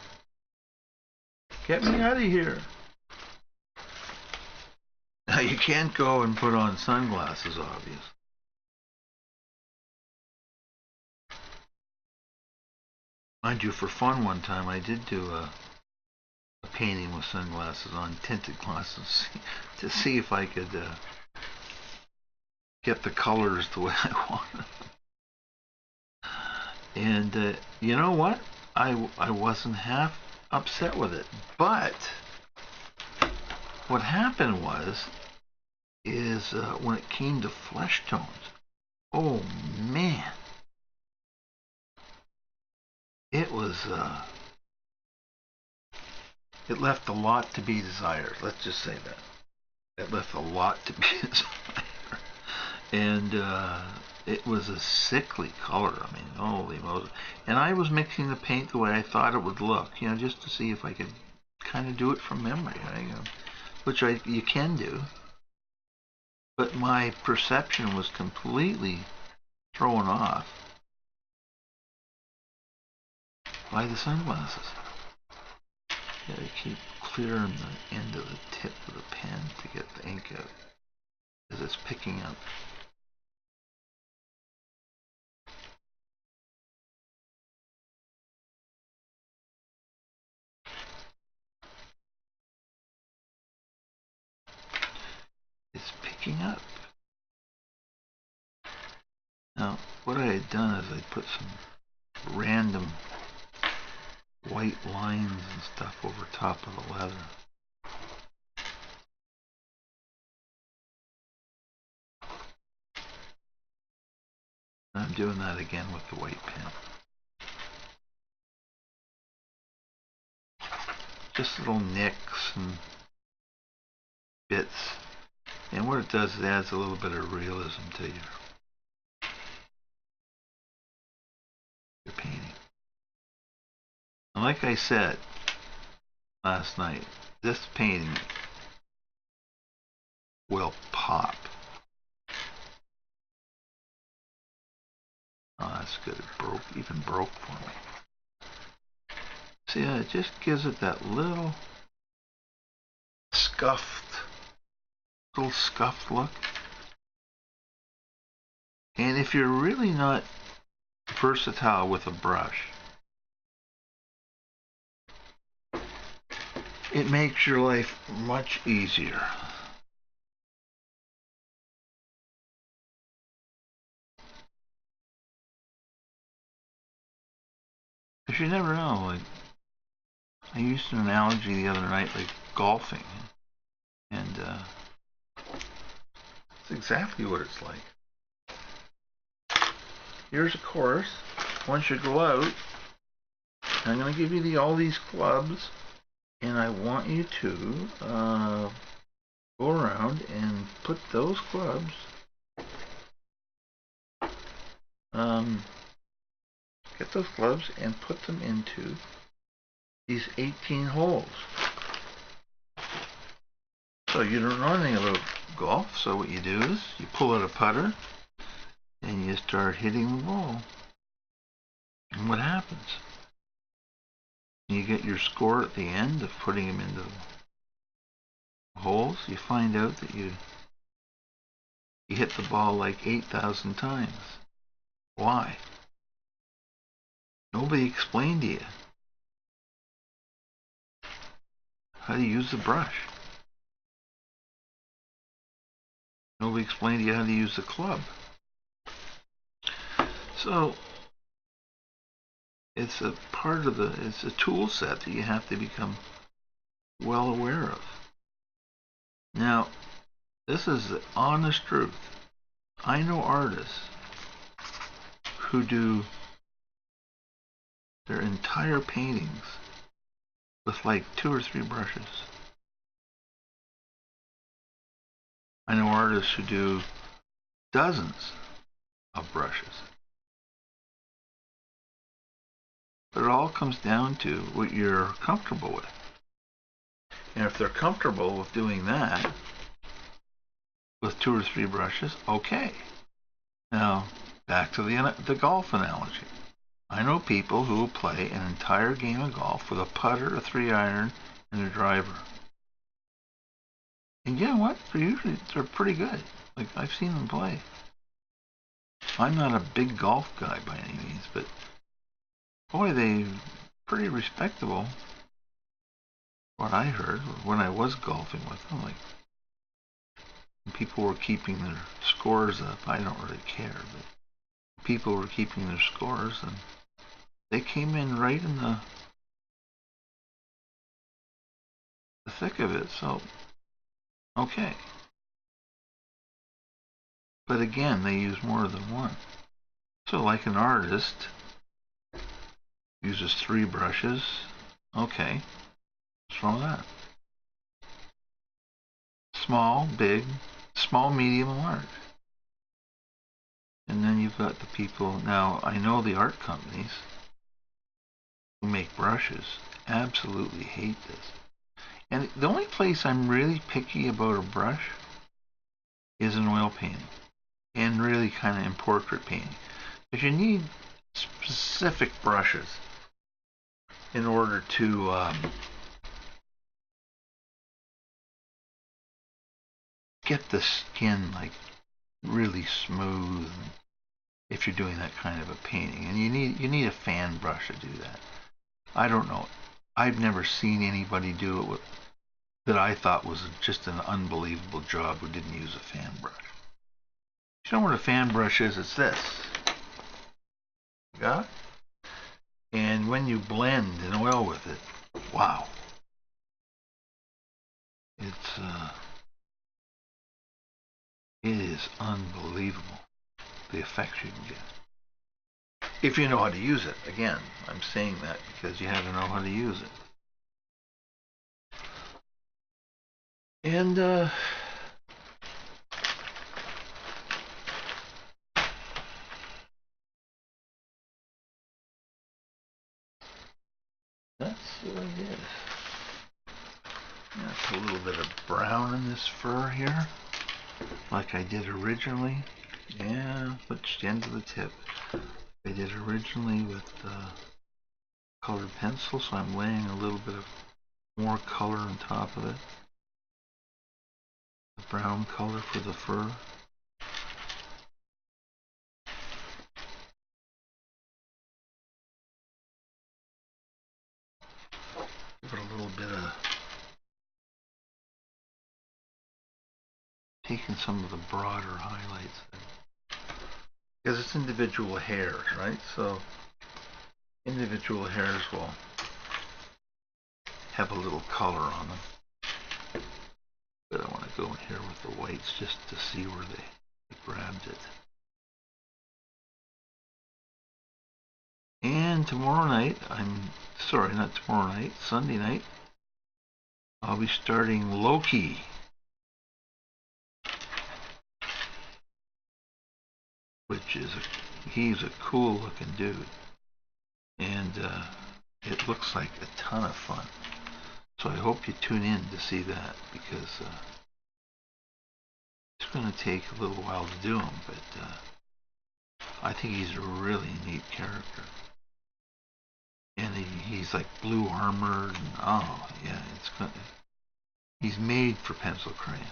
Speaker 1: Get me out of here. Now, you can't go and put on sunglasses, obviously. Mind you, for fun one time, I did do a painting with sunglasses on, tinted glasses, to see if I could get the colors the way I wanted. And you know what? I wasn't half upset with it. But what happened is when it came to flesh tones, oh man, it was it left a lot to be desired. Let's just say that. It left a lot to be desired. And it was a sickly color. I mean, holy Moses. And I was mixing the paint the way I thought it would look, you know, just to see if I could kind of do it from memory, which you can do. But my perception was completely thrown off by the sunglasses. You gotta keep clearing the end of the tip of the pen to get the ink out, because it's picking up. It's picking up. Now, what I had done is I put some random white lines and stuff over top of the leather. And I'm doing that again with the white pen. Just little nicks and bits. And what it does is it adds a little bit of realism to your painting. And like I said last night, this painting will pop. Oh, that's good. It even broke for me. See, it just gives it that little scuffed look. And if you're really not versatile with a brush, it makes your life much easier. Because you never know. Like, I used an analogy the other night, like golfing, and it's exactly what it's like. Here's a course. Once you go out, I'm going to give you all these clubs, and I want you to go around and put those clubs get those clubs and put them into these 18 holes. So you don't know anything about golf, so what you do is you pull out a putter and you start hitting the ball. And what happens? You get your score at the end of putting them into holes, you find out that you hit the ball like 8,000 times. Why? Nobody explained to you how to use the brush. Nobody explained to you how to use the club. So it's a part of it's a tool set that you have to become well aware of. Now, this is the honest truth. I know artists who do their entire paintings with like 2 or 3 brushes. I know artists who do dozens of brushes. But it all comes down to what you're comfortable with. And if they're comfortable with doing that with 2 or 3 brushes, okay. Now, back to the golf analogy. I know people who will play an entire game of golf with a putter, a 3-iron, and a driver. And you know what? They're pretty good. Like, I've seen them play. I'm not a big golf guy by any means, but boy, they're pretty respectable. What I heard when I was golfing with them, like, people were keeping their scores up. I don't really care, but people were keeping their scores, and they came in right in the thick of it. So, okay. But again, they use more than one. So like an artist uses 3 brushes. Okay. What's wrong with that? Small, big, small, medium, and large. And then you've got the people. Now, I know the art companies who make brushes absolutely hate this. And the only place I'm really picky about a brush is in oil painting. And really kind of in portrait painting. Because you need specific brushes in order to get the skin like really smooth if you're doing that kind of a painting. And you need a fan brush to do that. I don't know. I've never seen anybody do it that I thought was just an unbelievable job who didn't use a fan brush. You know what a fan brush is? It's this. Got it? And when you blend in oil with it, wow. It is unbelievable the effects you can get. If you know how to use it. Again, I'm saying that because you have to know how to use it. And that's what it is. Put a little bit of brown in this fur here, like I did originally. Yeah, put the end of the tip. I did originally with colored pencil, so I'm laying a little bit of more color on top of it. The brown color for the fur. Give it a little bit of taking some of the broader highlights because it's individual hairs, right? So individual hairs will have a little color on them. But I want to go in here with the whites just to see where they grabbed it. And tomorrow night, not tomorrow night, Sunday night, I'll be starting Loki. Which is he's a cool looking dude. And it looks like a ton of fun. So I hope you tune in to see that because it's going to take a little while to do him, but I think he's a really neat character. And he's like blue armored. And, oh yeah, He's made for pencil crayon.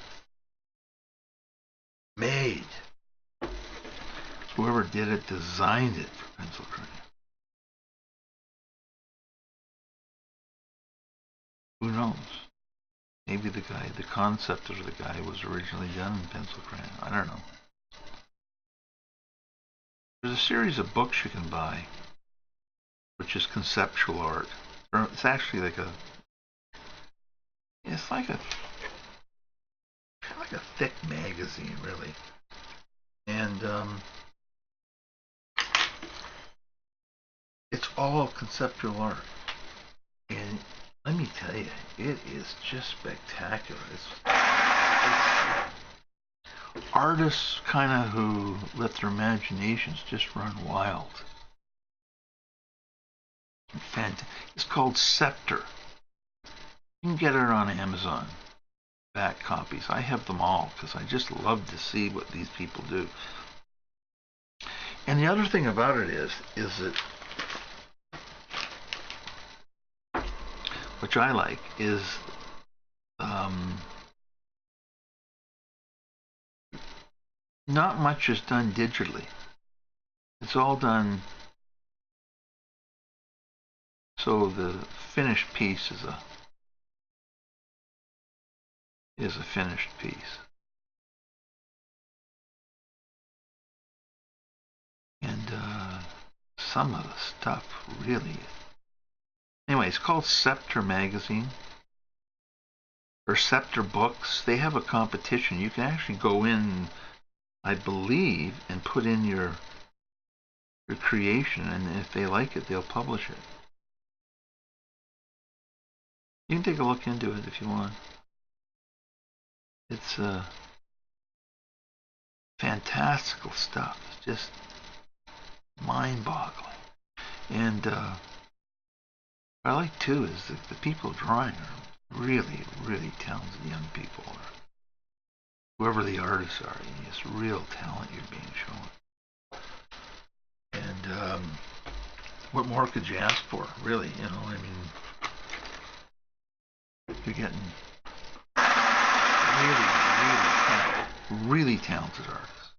Speaker 1: Made. Whoever did it designed it for pencil crayon. Who knows? Maybe the concept of the guy was originally done in pencil crayon. I don't know. There's a series of books you can buy, which is conceptual art. It's actually like a, it's like a, kind of like a thick magazine, really. And it's all conceptual art. And let me tell you, it is just spectacular. It's artists kind of who let their imaginations just run wild. It's called Scepter. You can get it on Amazon. Back copies. I have them all because I just love to see what these people do. And the other thing about it is that, which I like, is not much is done digitally. It's all done so the finished piece is a finished piece. And some of the stuff really. Anyway, it's called Scepter Magazine or Scepter Books. They have a competition. You can actually go in, I believe, and put in your creation, and if they like it, they'll publish it. You can take a look into it if you want. It's fantastical stuff. It's just mind-boggling. And what I like too is that the people drawing are really, really talented young people, or whoever the artists are. It's real talent you're being shown. And what more could you ask for, really? You know, I mean, you're getting really talented artists.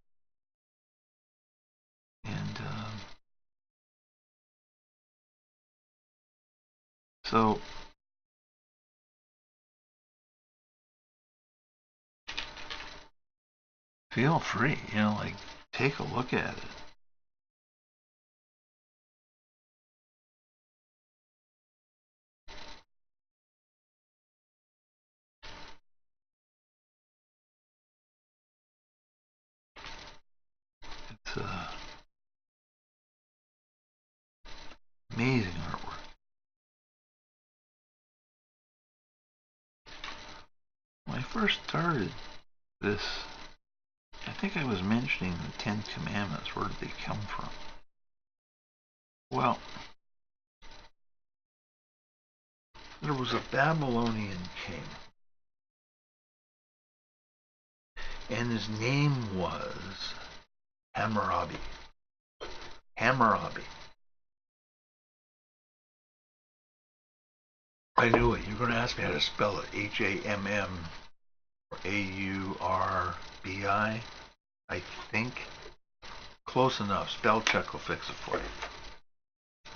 Speaker 1: And so feel free, you know, like take a look at it. It's amazing artwork. When I first started this, I think I was mentioning the Ten Commandments. Where did they come from? Well, there was a Babylonian king, and his name was Hammurabi. Hammurabi. I knew it. You're going to ask me how to spell it. Hammurabi. I think. Close enough. Spell check will fix it for you.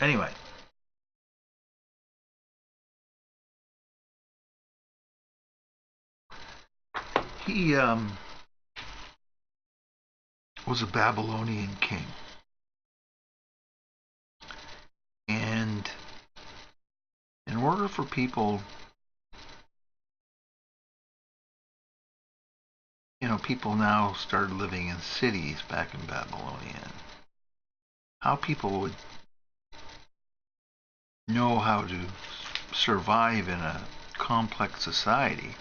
Speaker 1: Anyway. He was a Babylonian king. And in order for people, you know, people now started living in cities back in Babylonia. How people would know how to survive in a complex society,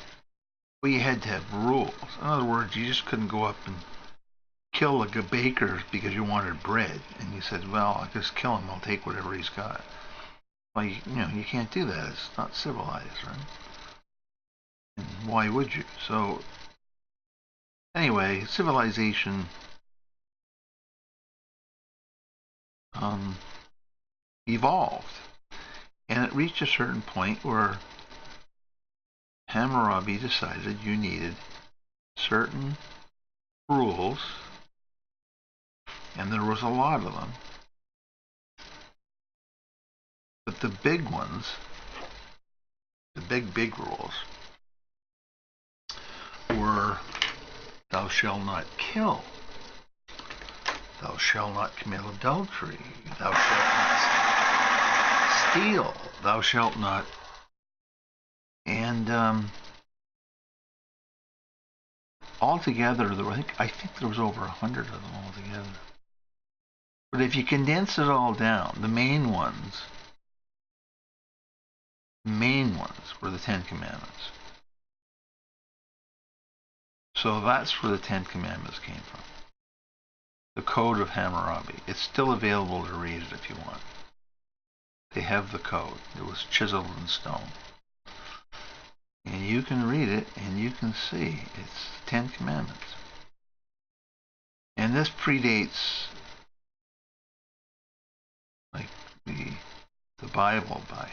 Speaker 1: well, you had to have rules. In other words, you just couldn't go up and kill a baker because you wanted bread, and you said, well, I'll just kill him, I'll take whatever he's got. Well, you know, you can't do that. It's not civilized, right? And why would you? So, anyway, civilization evolved, and it reached a certain point where Hammurabi decided you needed certain rules, and there was a lot of them. But the big ones, the big rules, were thou shalt not kill, thou shalt not commit adultery, thou shalt not steal, thou shalt not, and altogether, I think there was over 100 of them altogether. But if you condense it all down, the main ones were the Ten Commandments. So that's where the Ten Commandments came from. The Code of Hammurabi. It's still available to read it if you want. They have the code. It was chiseled in stone. And you can read it and you can see it's the Ten Commandments. And this predates like the Bible by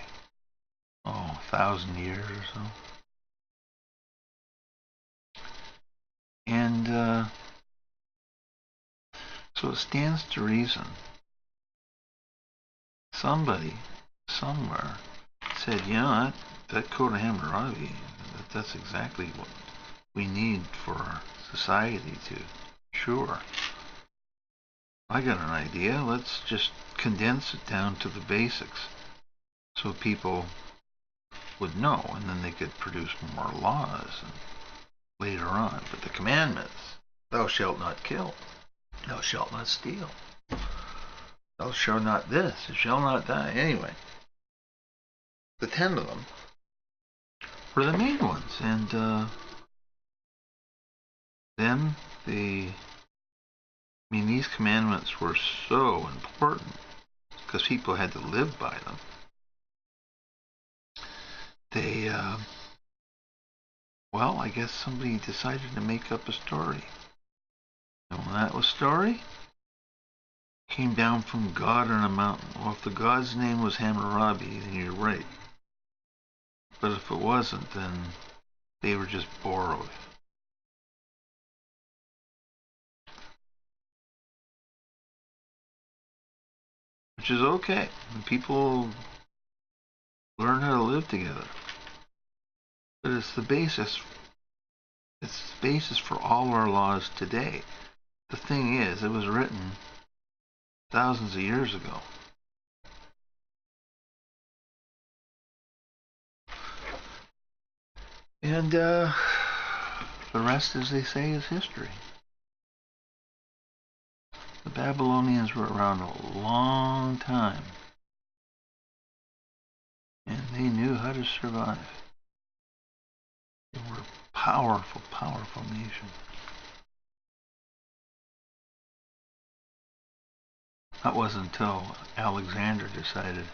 Speaker 1: 1,000 years or so. And so it stands to reason somebody somewhere said, you know, that Code of Hammurabi, that's exactly what we need for our society to. Sure. I got an idea. Let's just condense it down to the basics so people would know, and then they could produce more laws later on. But the commandments, thou shalt not kill, thou shalt not steal, thou shalt not this, thou shalt not that. Anyway, the 10 of them were the main ones, and then these commandments were so important because people had to live by them. They, well, I guess somebody decided to make up a story. And when that was story, came down from God on a mountain. Well, if the God's name was Hammurabi, then you're right. But if it wasn't, then they were just borrowed. Which is okay. People learn how to live together. But it's the basis. It's the basis for all our laws today. The thing is, it was written thousands of years ago. And the rest, as they say, is history. The Babylonians were around a long time. And they knew how to survive. They were a powerful, powerful nation. That wasn't until Alexander decided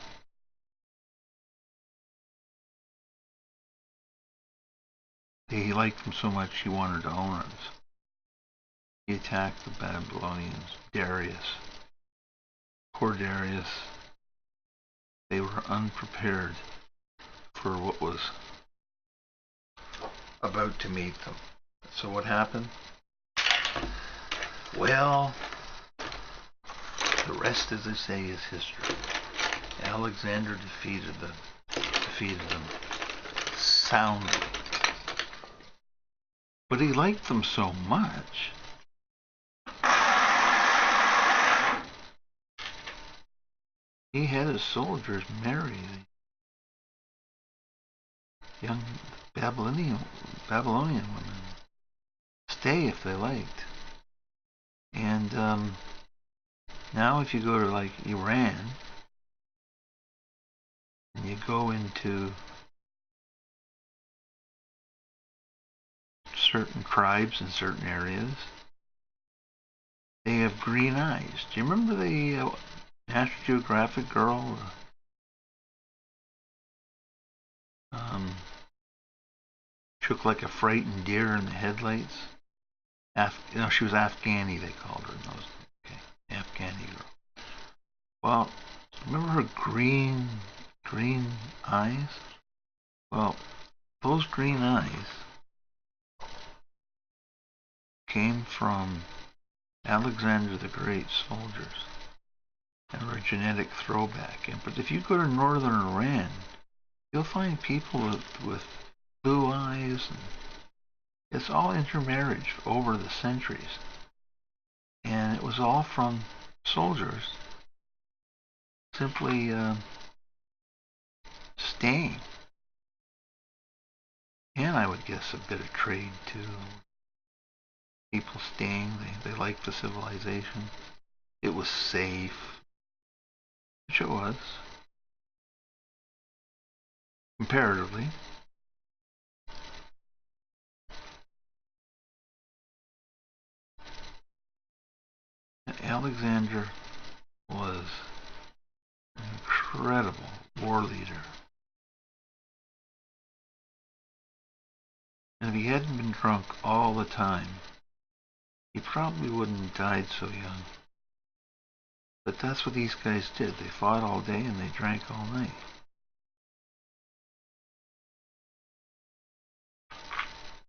Speaker 1: he liked them so much he wanted to own it. He attacked the Babylonians. Darius. Poor Darius. They were unprepared for what was about to meet them. So what happened? Well, the rest, as they say, is history. Alexander defeated them soundly. But he liked them so much he had his soldiers marry the young Babylonian women, stay if they liked. And now if you go to like Iran and you go into certain tribes in certain areas, they have green eyes. Do you remember the National Geographic girl? She looked like a frightened deer in the headlights. She was Afghani, they called her. Afghani girl. Well, remember her green eyes? Well, those green eyes came from Alexander the Great soldiers and were a genetic throwback. But if you go to northern Iran, you'll find people with blue eyes, and it's all intermarriage over the centuries. And it was all from soldiers simply staying. And I would guess a bit of trade too. People staying, they liked the civilization. It was safe, which it was, comparatively. Alexander was an incredible war leader. And if he hadn't been drunk all the time, he probably wouldn't have died so young. But that's what these guys did. They fought all day and they drank all night.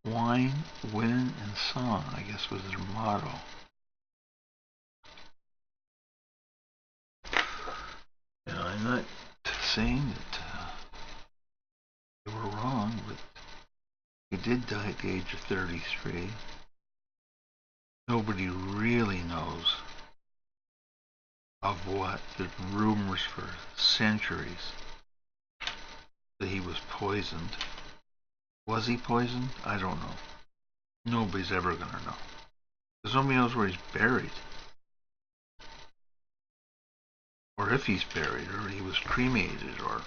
Speaker 1: Wine, women, and song, I guess, was their motto. Now, I'm not saying that they were wrong, but he did die at the age of 33. Nobody really knows of what. There's been rumors for centuries that he was poisoned. Was he poisoned? I don't know. Nobody's ever going to know. Because nobody knows where he's buried. Or if he's buried, or he was cremated, or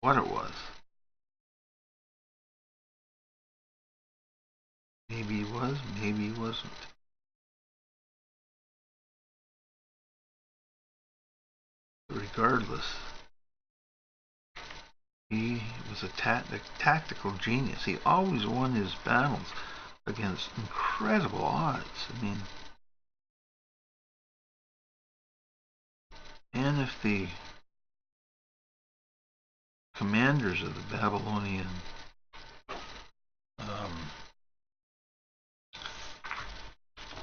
Speaker 1: what it was. Maybe he was, maybe he wasn't. Regardless, he was a tactical genius. He always won his battles against incredible odds. I mean, and if the commanders of the Babylonian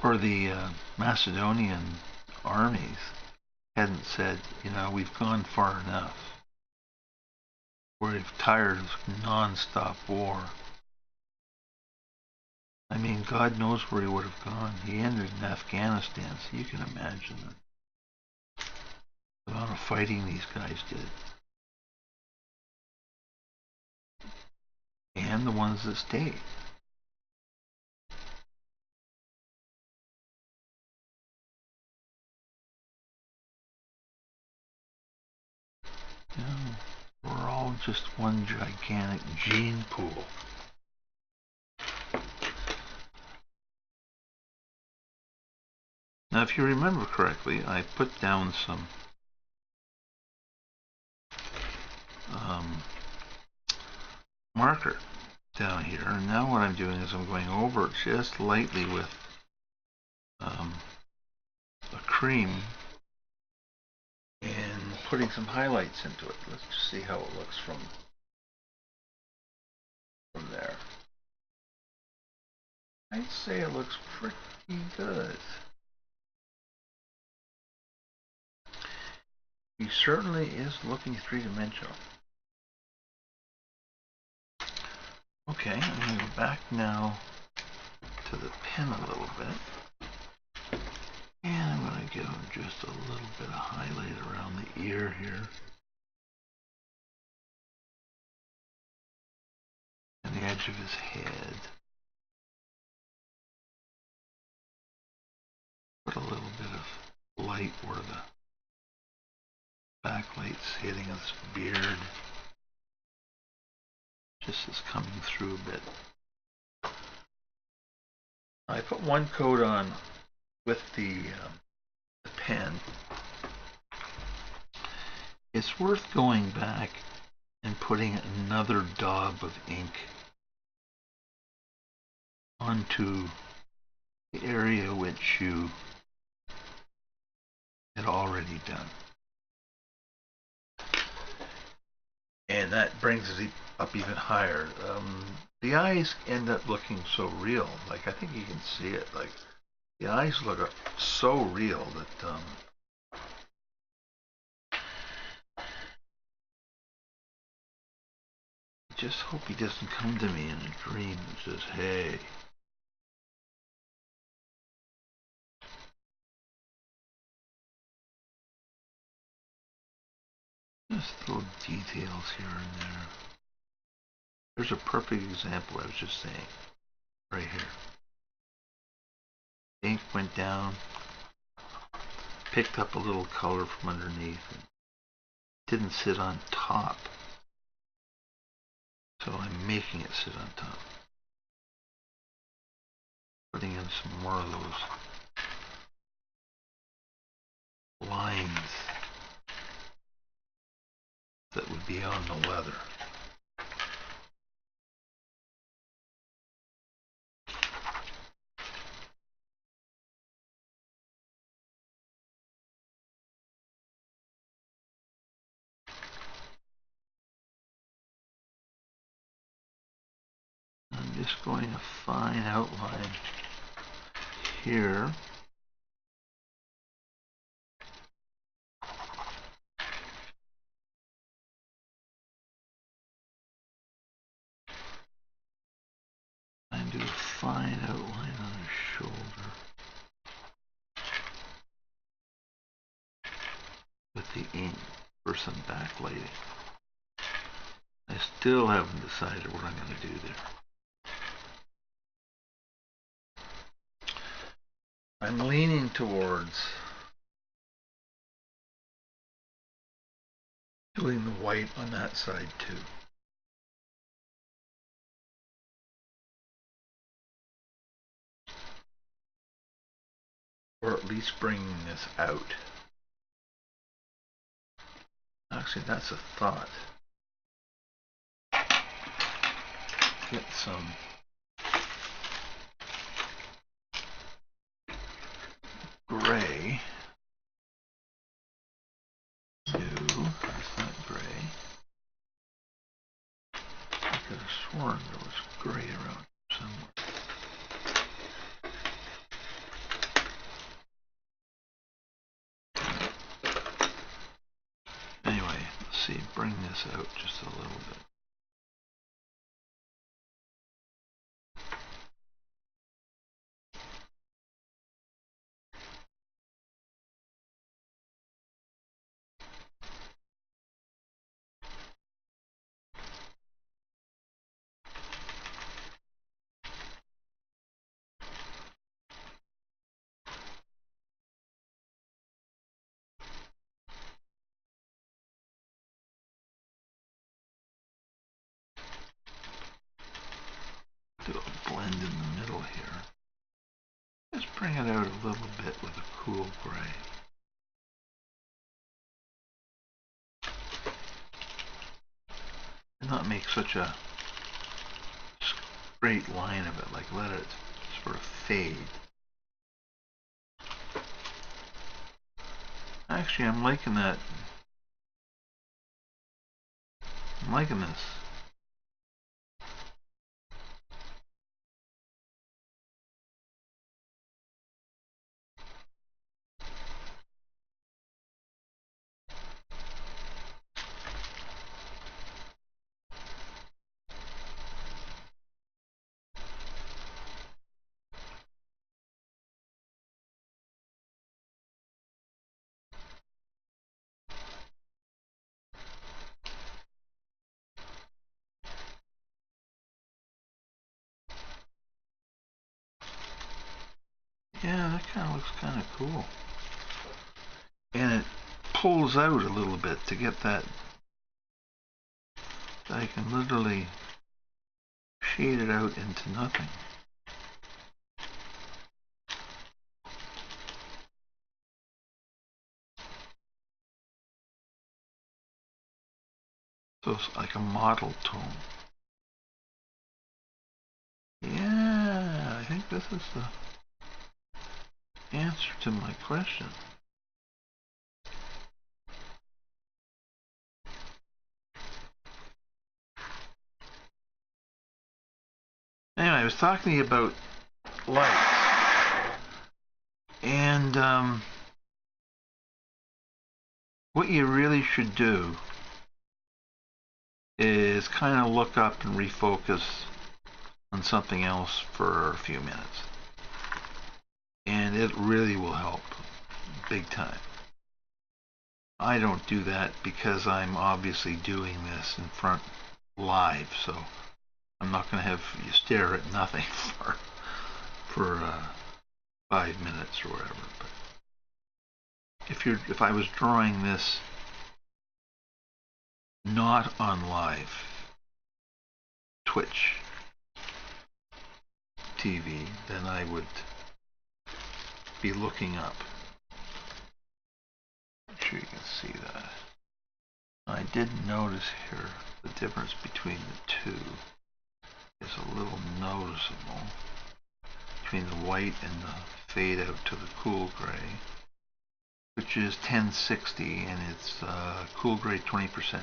Speaker 1: or the Macedonian armies hadn't said, we've gone far enough, we're tired of non-stop war. I mean, God knows where he would have gone. He ended in Afghanistan, so you can imagine the amount of fighting these guys did. And the ones that stayed. We're all just one gigantic gene pool. Now, if you remember correctly, I put down some marker down here, and now what I'm doing is I'm going over it just lightly with a cream and putting some highlights into it. Let's just see how it looks from there. I'd say it looks pretty good. He certainly is looking three-dimensional. Okay, I'm going to go back now to the pen a little bit. And I'm going to give him just a little bit of highlight around the ear here. And the edge of his head. Put a little bit of light where the backlight's hitting his beard. Just is coming through a bit. I put one coat on with the pen. It's worth going back and putting another daub of ink onto the area which you had already done. and that brings it up even higher. The eyes end up looking so real. Like, I think you can see it. Like, the eyes look so real that I just hope he doesn't come to me in a dream and says, hey. Just little details here and there. There's a perfect example I was just saying. Right here. Ink went down, picked up a little color from underneath, and didn't sit on top. So I'm making it sit on top. Putting in some more of those lines that would be on the leather. I'm just going a fine outline here. And do a fine outline on his shoulder with the ink for some backlighting. I still haven't decided what I'm going to do there. I'm leaning towards doing the white on that side too. Or at least bringing this out. Actually, that's a thought. Get some gray. No, that's not gray. I could have sworn there was gray around somewhere. Anyway, let's see, bring this out just a little bit. Do a blend in the middle here. Just bring it out a little bit with a cool gray. And not make such a straight line of it, like let it sort of fade. Actually, I'm liking that. I'm liking this. Yeah, that kind of looks kind of cool. And it pulls out a little bit to get that. I can literally shade it out into nothing. So it's like a mottled tone. Yeah, I think this is the answer to my question. Anyway, I was talking to you about lights. And what you really should do is kind of look up and refocus on something else for a few minutes. And it really will help big time. I don't do that because I'm obviously doing this in front live, so I'm not going to have you stare at nothing for 5 minutes or whatever. But if I was drawing this not on live Twitch TV, then I would be looking up. I'm sure you can see that. I did notice here the difference between the two is a little noticeable between the white and the fade out to the cool gray, which is 1060, and it's cool gray 20%.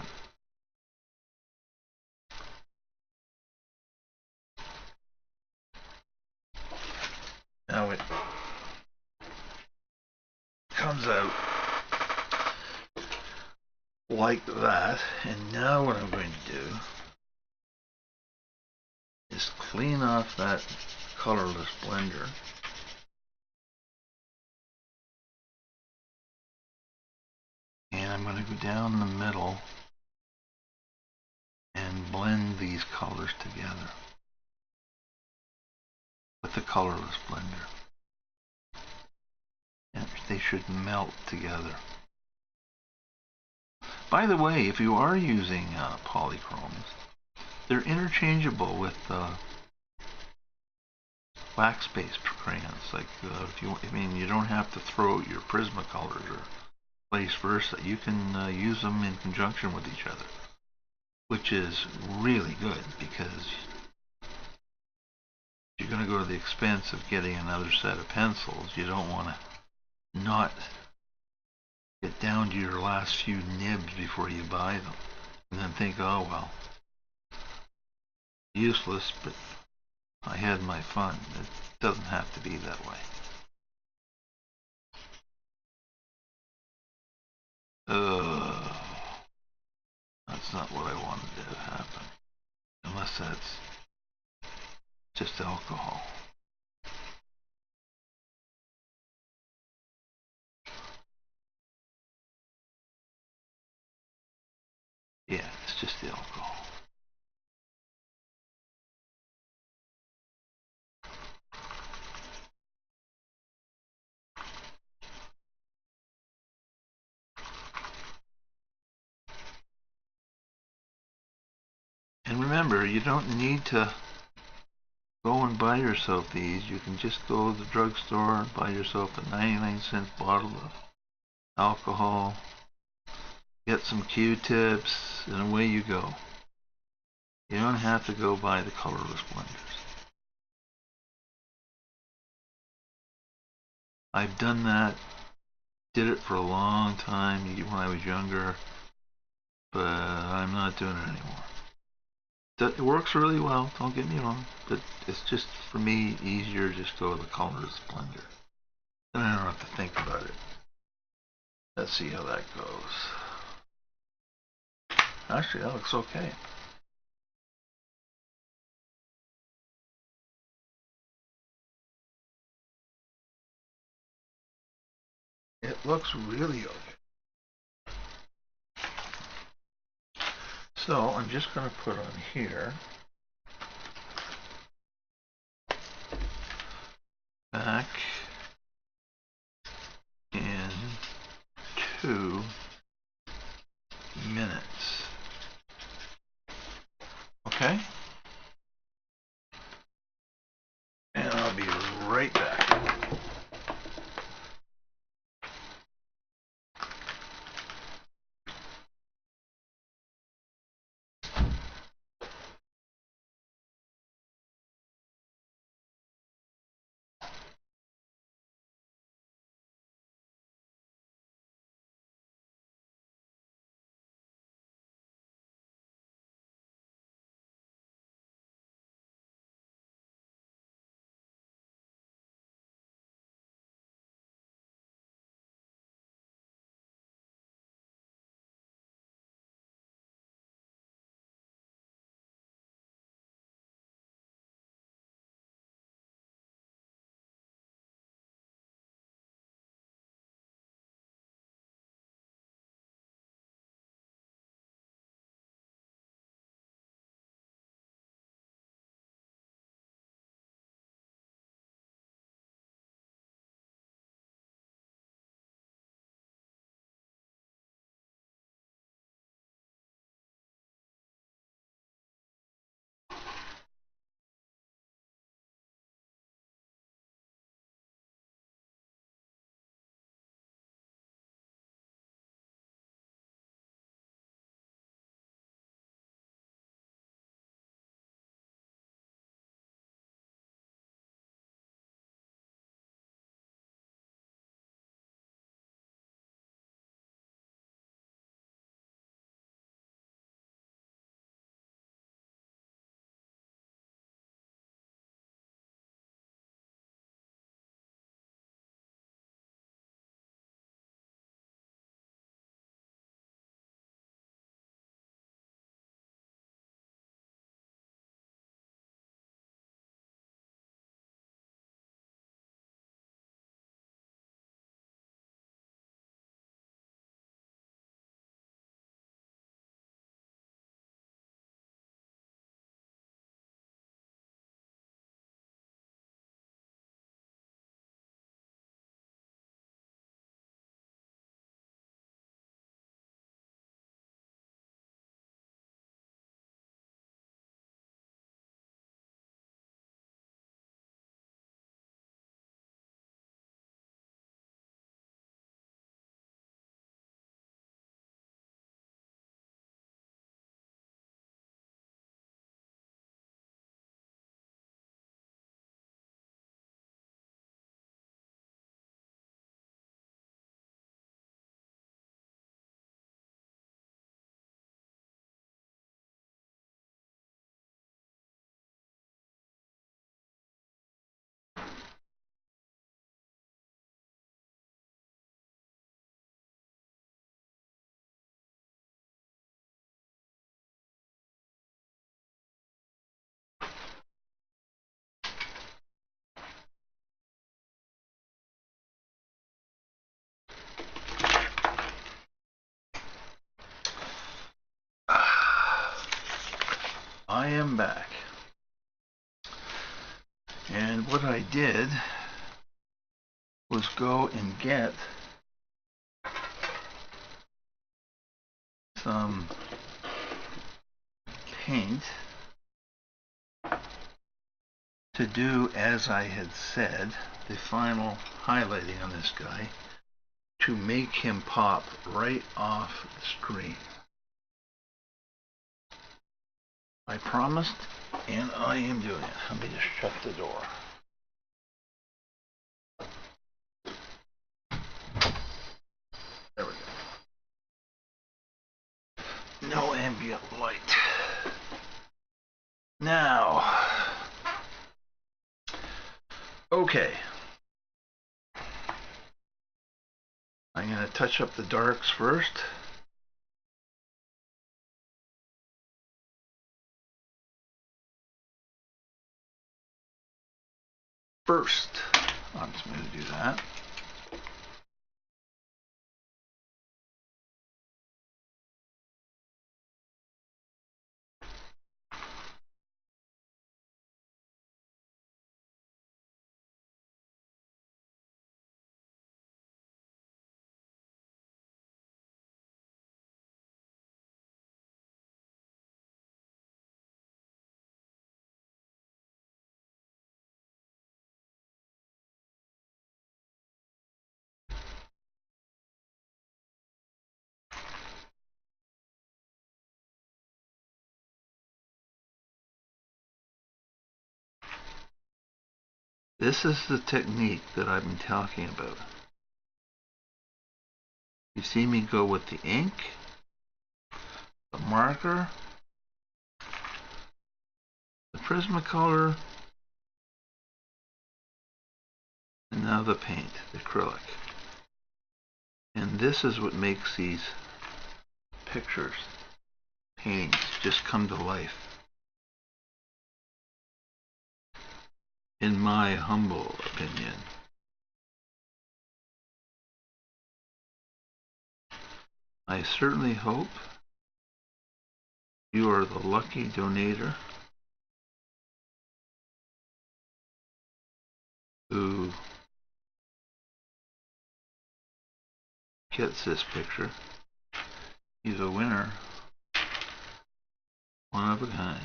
Speaker 1: Now it comes out like that, and now what I'm going to do is clean off that colorless blender. And I'm going to go down the middle and blend these colors together with the colorless blender. And they should melt together. By the way, if you are using polychromes, they're interchangeable with wax-based crayons. Like you don't have to throw out your Prismacolors or vice versa. You can use them in conjunction with each other, which is really good because you're going to go to the expense of getting another set of pencils. You don't want to not get down to your last few nibs before you buy them and then think, oh well, useless, but I had my fun. It doesn't have to be that way. That's not what I wanted to happen. Unless that's just alcohol. Yeah, it's just the alcohol. And remember, you don't need to go and buy yourself these. You can just go to the drugstore and buy yourself a 99-cent bottle of alcohol, get some Q-tips, and away you go. You don't have to go buy the colorless blenders. I've done that, did it for a long time when I was younger, but I'm not doing it anymore. It works really well, don't get me wrong, but it's just, for me, easier to just go with the colorless blender. Then I don't have to think about it. Let's see how that goes. Actually, that looks okay. It looks really okay. So I'm just going to put on here back in 2 minutes. Okay? And I'll be right back. I am back. And what I did was go and get some paint to do, as I had said, the final highlighting on this guy to make him pop right off the screen. I promised, and I am doing it. Let me just shut the door. There we go. No ambient light. Now, okay. I'm going to touch up the darks first. I'm just going to do that. This is the technique that I've been talking about. You see me go with the ink, the marker, the Prismacolor, and now the paint, the acrylic. And this is what makes these pictures, paintings, just come to life. In my humble opinion. I certainly hope you are the lucky donator who gets this picture. He's a winner, one of a kind.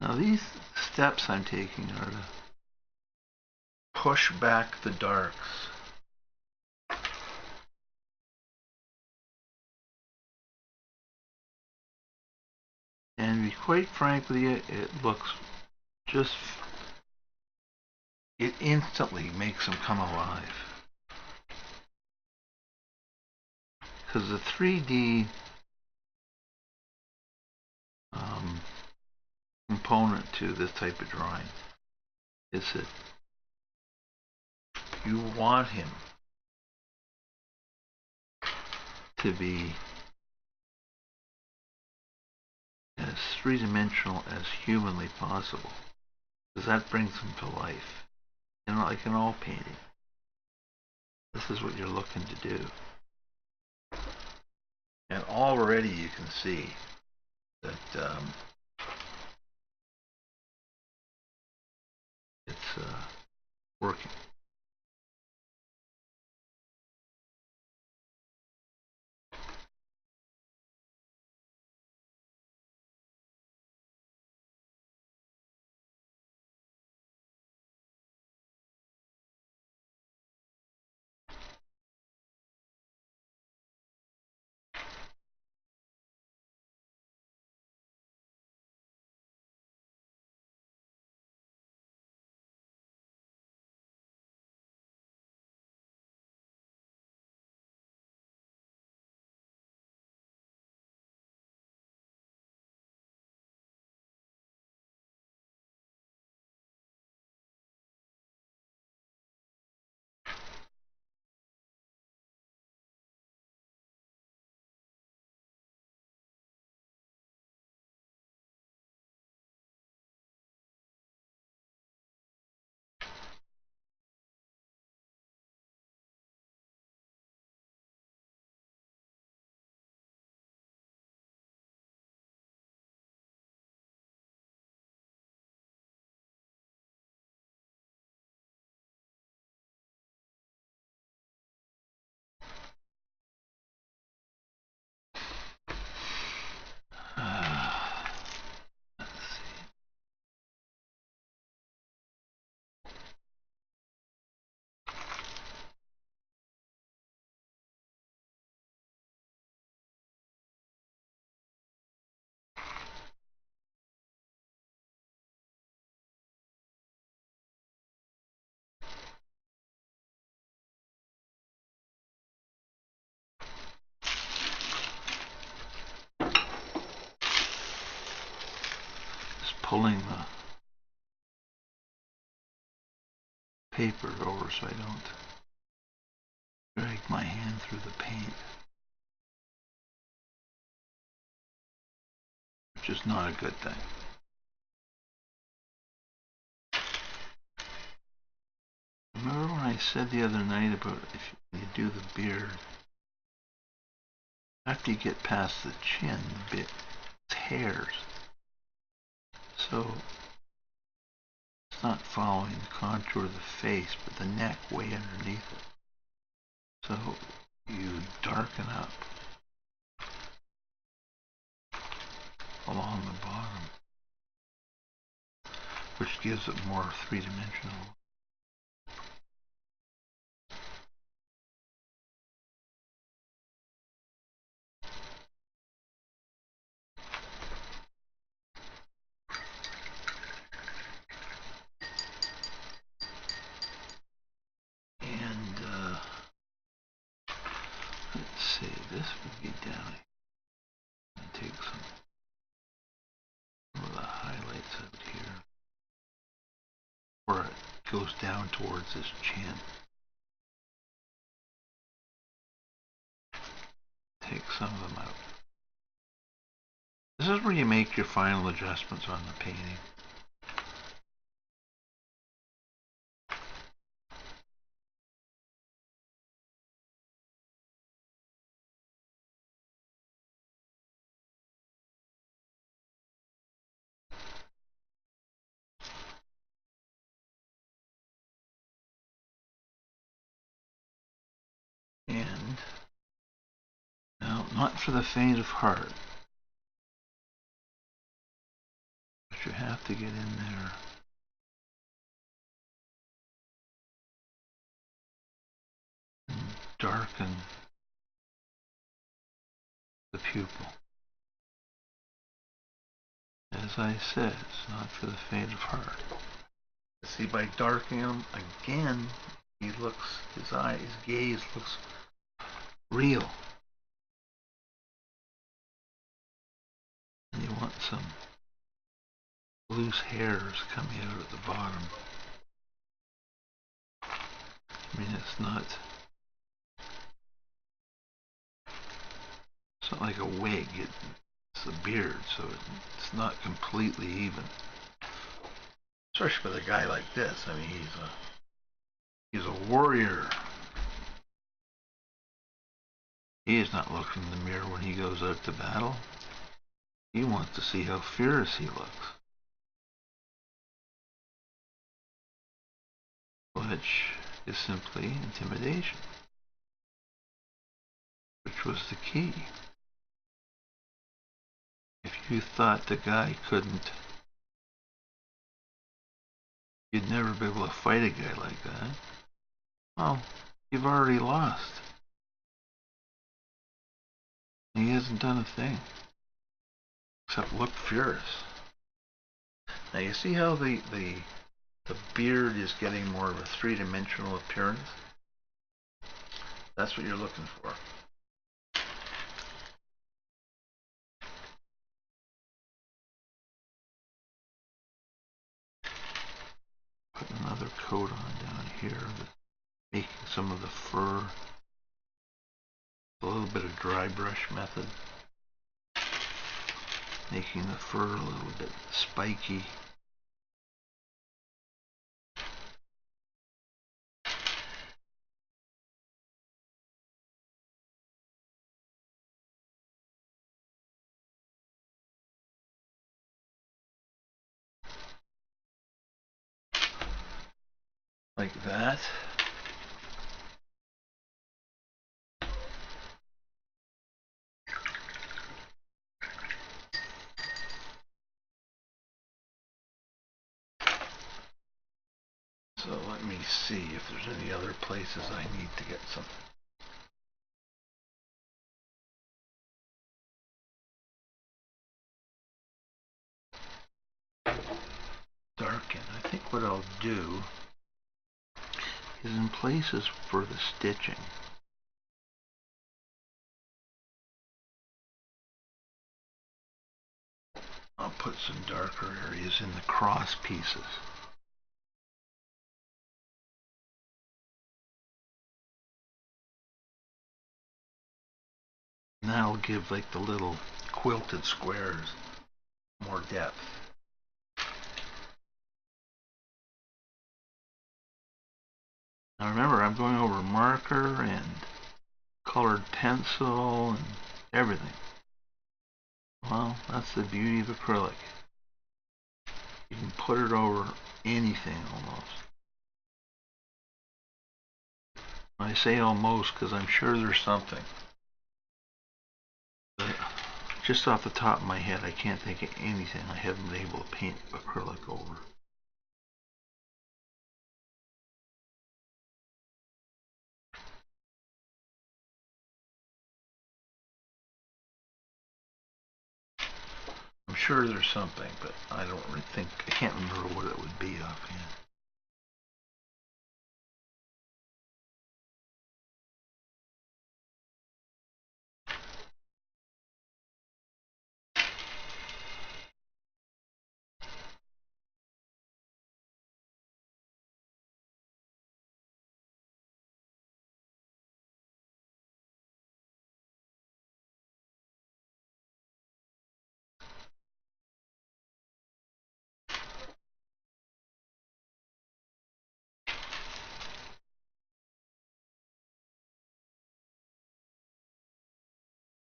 Speaker 1: Now these steps I'm taking are to push back the darks. And quite frankly, it looks just, it instantly makes them come alive. Because the 3D component to this type of drawing is that you want him to be as three-dimensional as humanly possible, because that brings him to life. You know, like in all painting, this is what you're looking to do. And already you can see that it's working. pulling the paper over so I don't drag my hand through the paint, which is not a good thing. Remember when I said the other night about if you do the beard, after you get past the chin, it's hairs. So it's not following the contour of the face, but the neck way underneath it. So you darken up along the bottom, which gives it more three-dimensional. Let's see, this would be down here. And take some of the highlights out here, where it goes down towards his chin. Take some of them out. This is where you make your final adjustments on the painting. And now, not for the faint of heart, but you have to get in there and darken the pupil. As I said, it's not for the faint of heart. See, by darkening him again, he looks, his gaze looks real. And you want some loose hairs coming out at the bottom. I mean, it's not like a wig. It's a beard, so it's not completely even. Especially with a guy like this. I mean, he's a warrior. He is not looking in the mirror when he goes out to battle. He wants to see how fierce he looks. Which is simply intimidation. Which was the key. If you thought the guy couldn't, you'd never be able to fight a guy like that, well, you've already lost. He hasn't done a thing except look fierce. Now you see how the beard is getting more of a three-dimensional appearance? That's what you're looking for. Put another coat on down here, making some of the fur, a little bit of dry brush method, making the fur a little bit spiky. Like that. So let me see if there's any other places I need to get some. Darken. I think what I'll do is in places for the stitching, I'll put some darker areas in the cross pieces. And that'll give like the little quilted squares more depth. Now remember, I'm going over marker and colored pencil and everything. Well, that's the beauty of acrylic. You can put it over anything almost. I say almost because I'm sure there's something. But just off the top of my head, I can't think of anything I haven't been able to paint acrylic over. I'm sure there's something, but I don't really think, I can't remember what it would be offhand.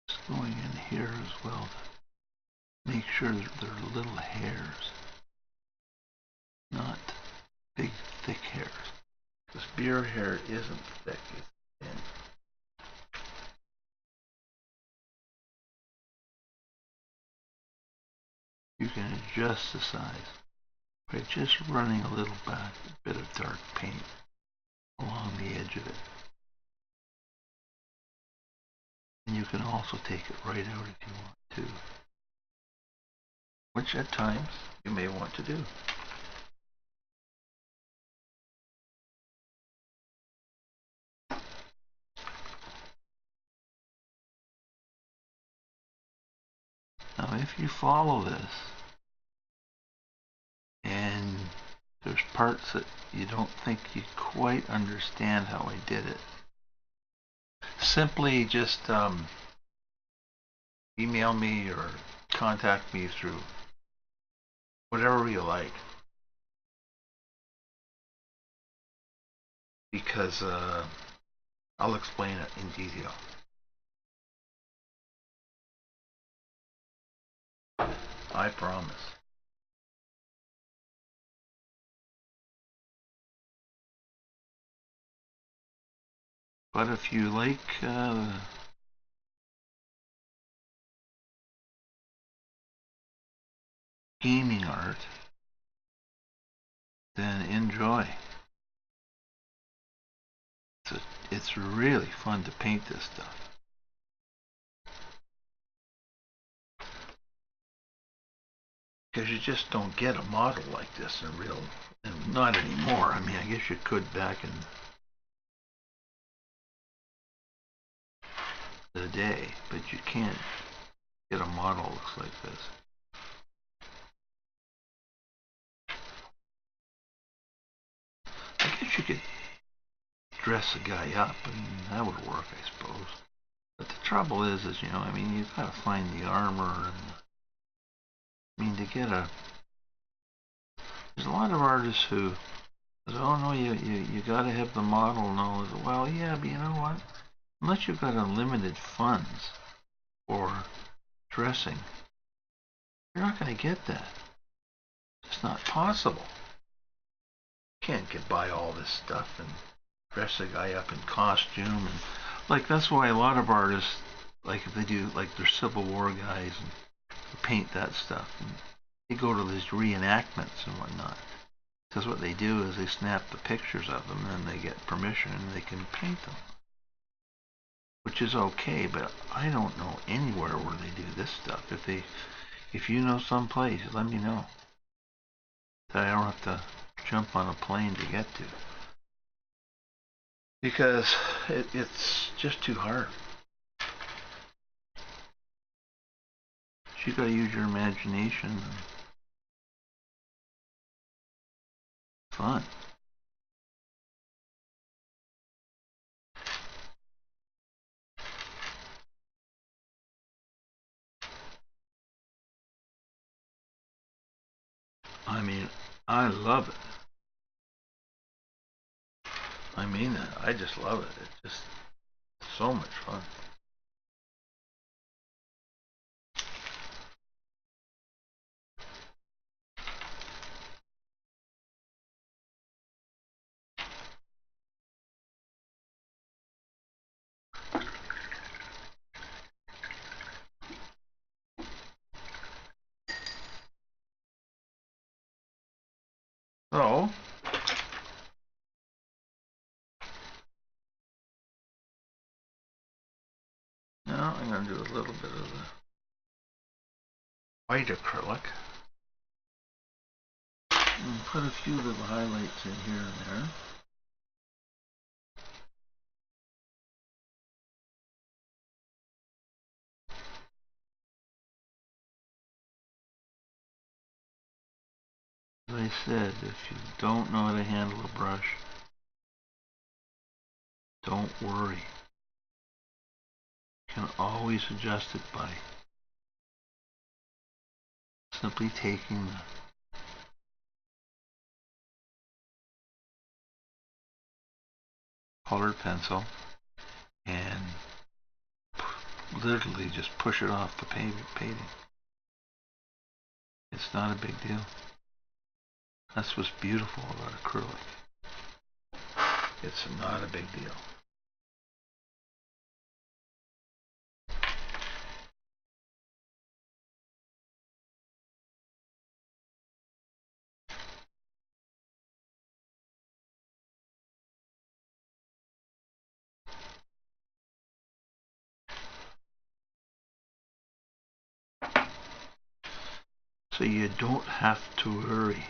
Speaker 1: Just going in here as well to make sure that there are little hairs, not big thick hairs. This beard hair isn't thick, it's thin. You can adjust the size by just running a little bit of dark paint along the edge of it. And you can also take it right out if you want to, which at times you may want to do. Now if you follow this and there's parts that you don't think you quite understand how I did it, simply just email me or contact me through whatever you like, because I'll explain it in detail. I promise. But if you like gaming art, then enjoy. It's really fun to paint this stuff. Because you just don't get a model like this in real, and not anymore. I mean, I guess you could back in the day, but you can't get a model that looks like this. I guess you could dress a guy up and that would work, I suppose. But the trouble is you know, I mean, you've got to find the armor and, I mean, to get a, there's a lot of artists who says, oh no, you got to have the model. No, well, yeah, but you know what? Unless you've got unlimited funds for dressing, you're not going to get that. It's not possible. You can't get by all this stuff and dress a guy up in costume, and like that's why a lot of artists, like if they do like their Civil War guys and paint that stuff, and they go to these reenactments and whatnot. Because what they do is they snap the pictures of them and they get permission and they can paint them, which is okay. But I don't know anywhere where they do this stuff. If you know someplace, let me know that I don't have to jump on a plane to get to, because it's just too hard. You gotta use your imagination. Fun. I mean, I love it. I mean that. I just love it. It's just so much fun. So, now I'm going to do a little bit of the white acrylic. And put a few little highlights in here and there. As I said, if you don't know how to handle a brush, don't worry. You can always adjust it by simply taking the colored pencil and literally just push it off the painting. It's not a big deal. That's what's beautiful about acrylic. It's not a big deal. So you don't have to worry.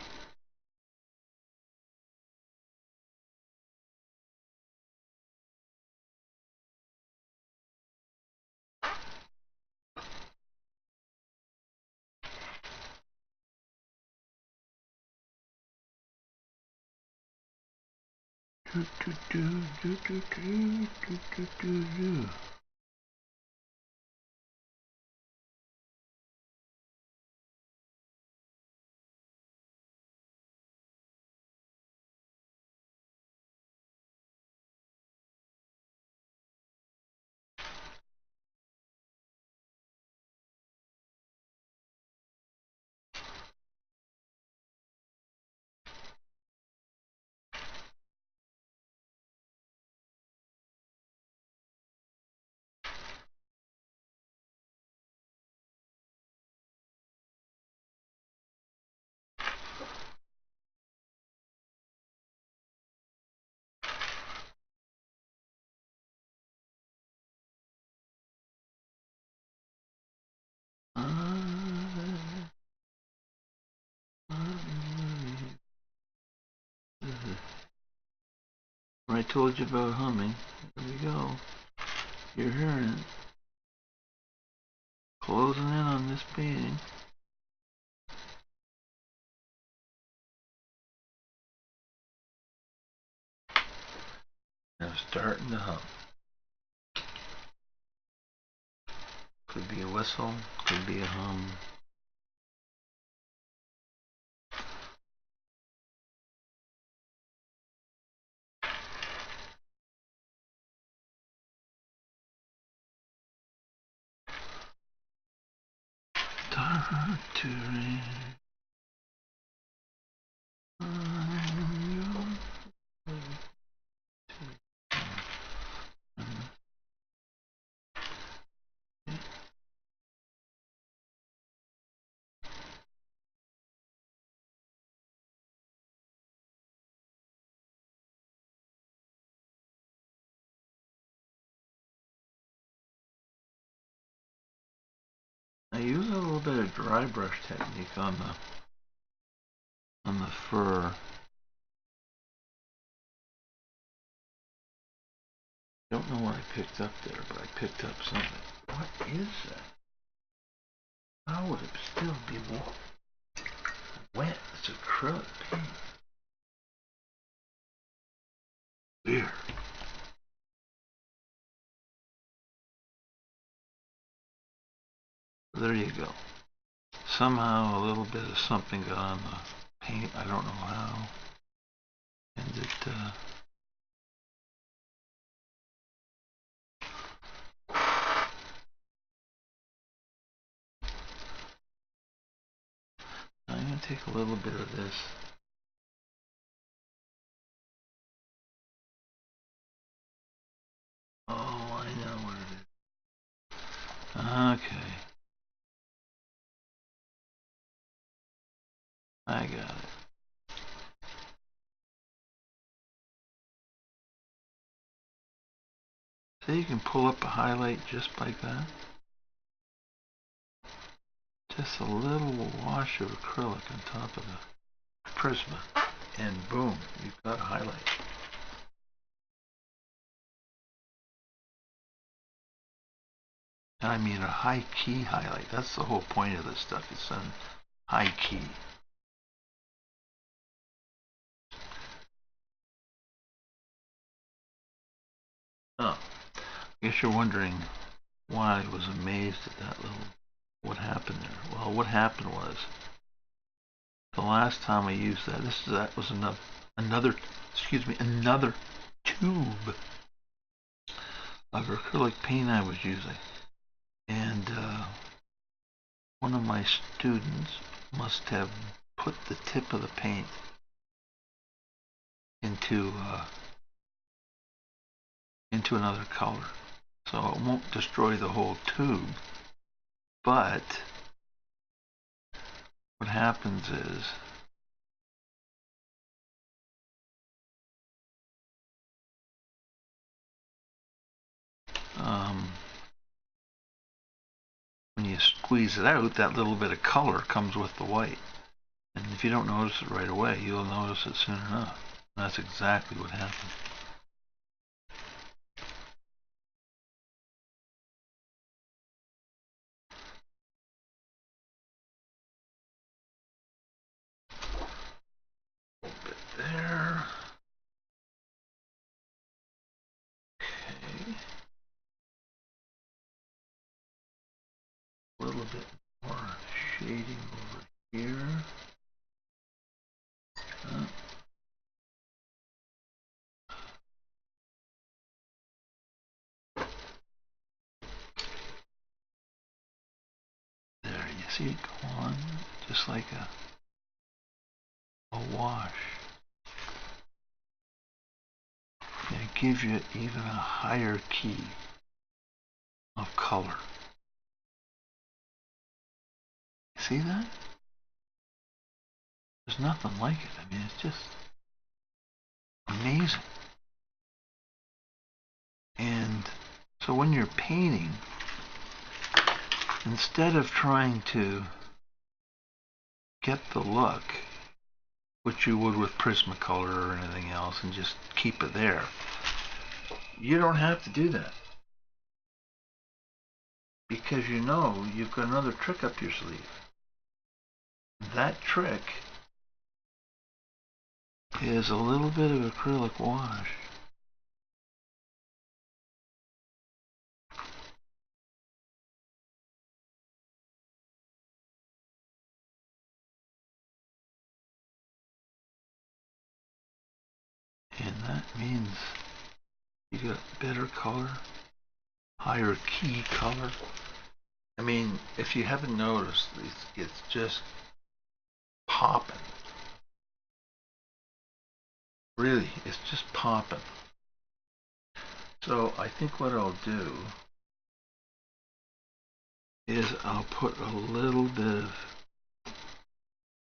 Speaker 1: I told you about humming. There we go. You're hearing it. Closing in on this painting. Now starting to hum. Could be a whistle, could be a hum. Start to rain. I use a little bit of dry brush technique on the fur. Don't know what I picked up there, but I picked up something. What is that? How would it still be wet? It's acrylic paint. Weird. There you go. Somehow a little bit of something got on the paint. I don't know how. And it I'm going to take a little bit of this. Oh, I know where it is. Okay. I got it. So you can pull up a highlight just like that. Just a little wash of acrylic on top of the prism, and boom, you've got a highlight. I mean a high key highlight. That's the whole point of this stuff. It's on high key. Oh, I guess you're wondering why I was amazed at that little, what happened there. Well, what happened was, the last time I used that was another tube of acrylic paint I was using. And one of my students must have put the tip of the paint into another color, so it won't destroy the whole tube. But what happens is when you squeeze it out, that little bit of color comes with the white. And if you don't notice it right away, you'll notice it soon enough. And that's exactly what happened. A bit there. Okay. A little bit more shading over here. There, you see it go on, just like a wash. And it gives you even a higher key of color. See that? There's nothing like it. I mean, it's just amazing. And so when you're painting, instead of trying to get the look, which you would with Prismacolor or anything else, and just keep it there, you don't have to do that. Because you know you've got another trick up your sleeve. That trick is a little bit of acrylic wash. And that means you got better color, higher key color. I mean, if you haven't noticed, it's just popping. Really, it's just popping. So I think what I'll do is I'll put a little bit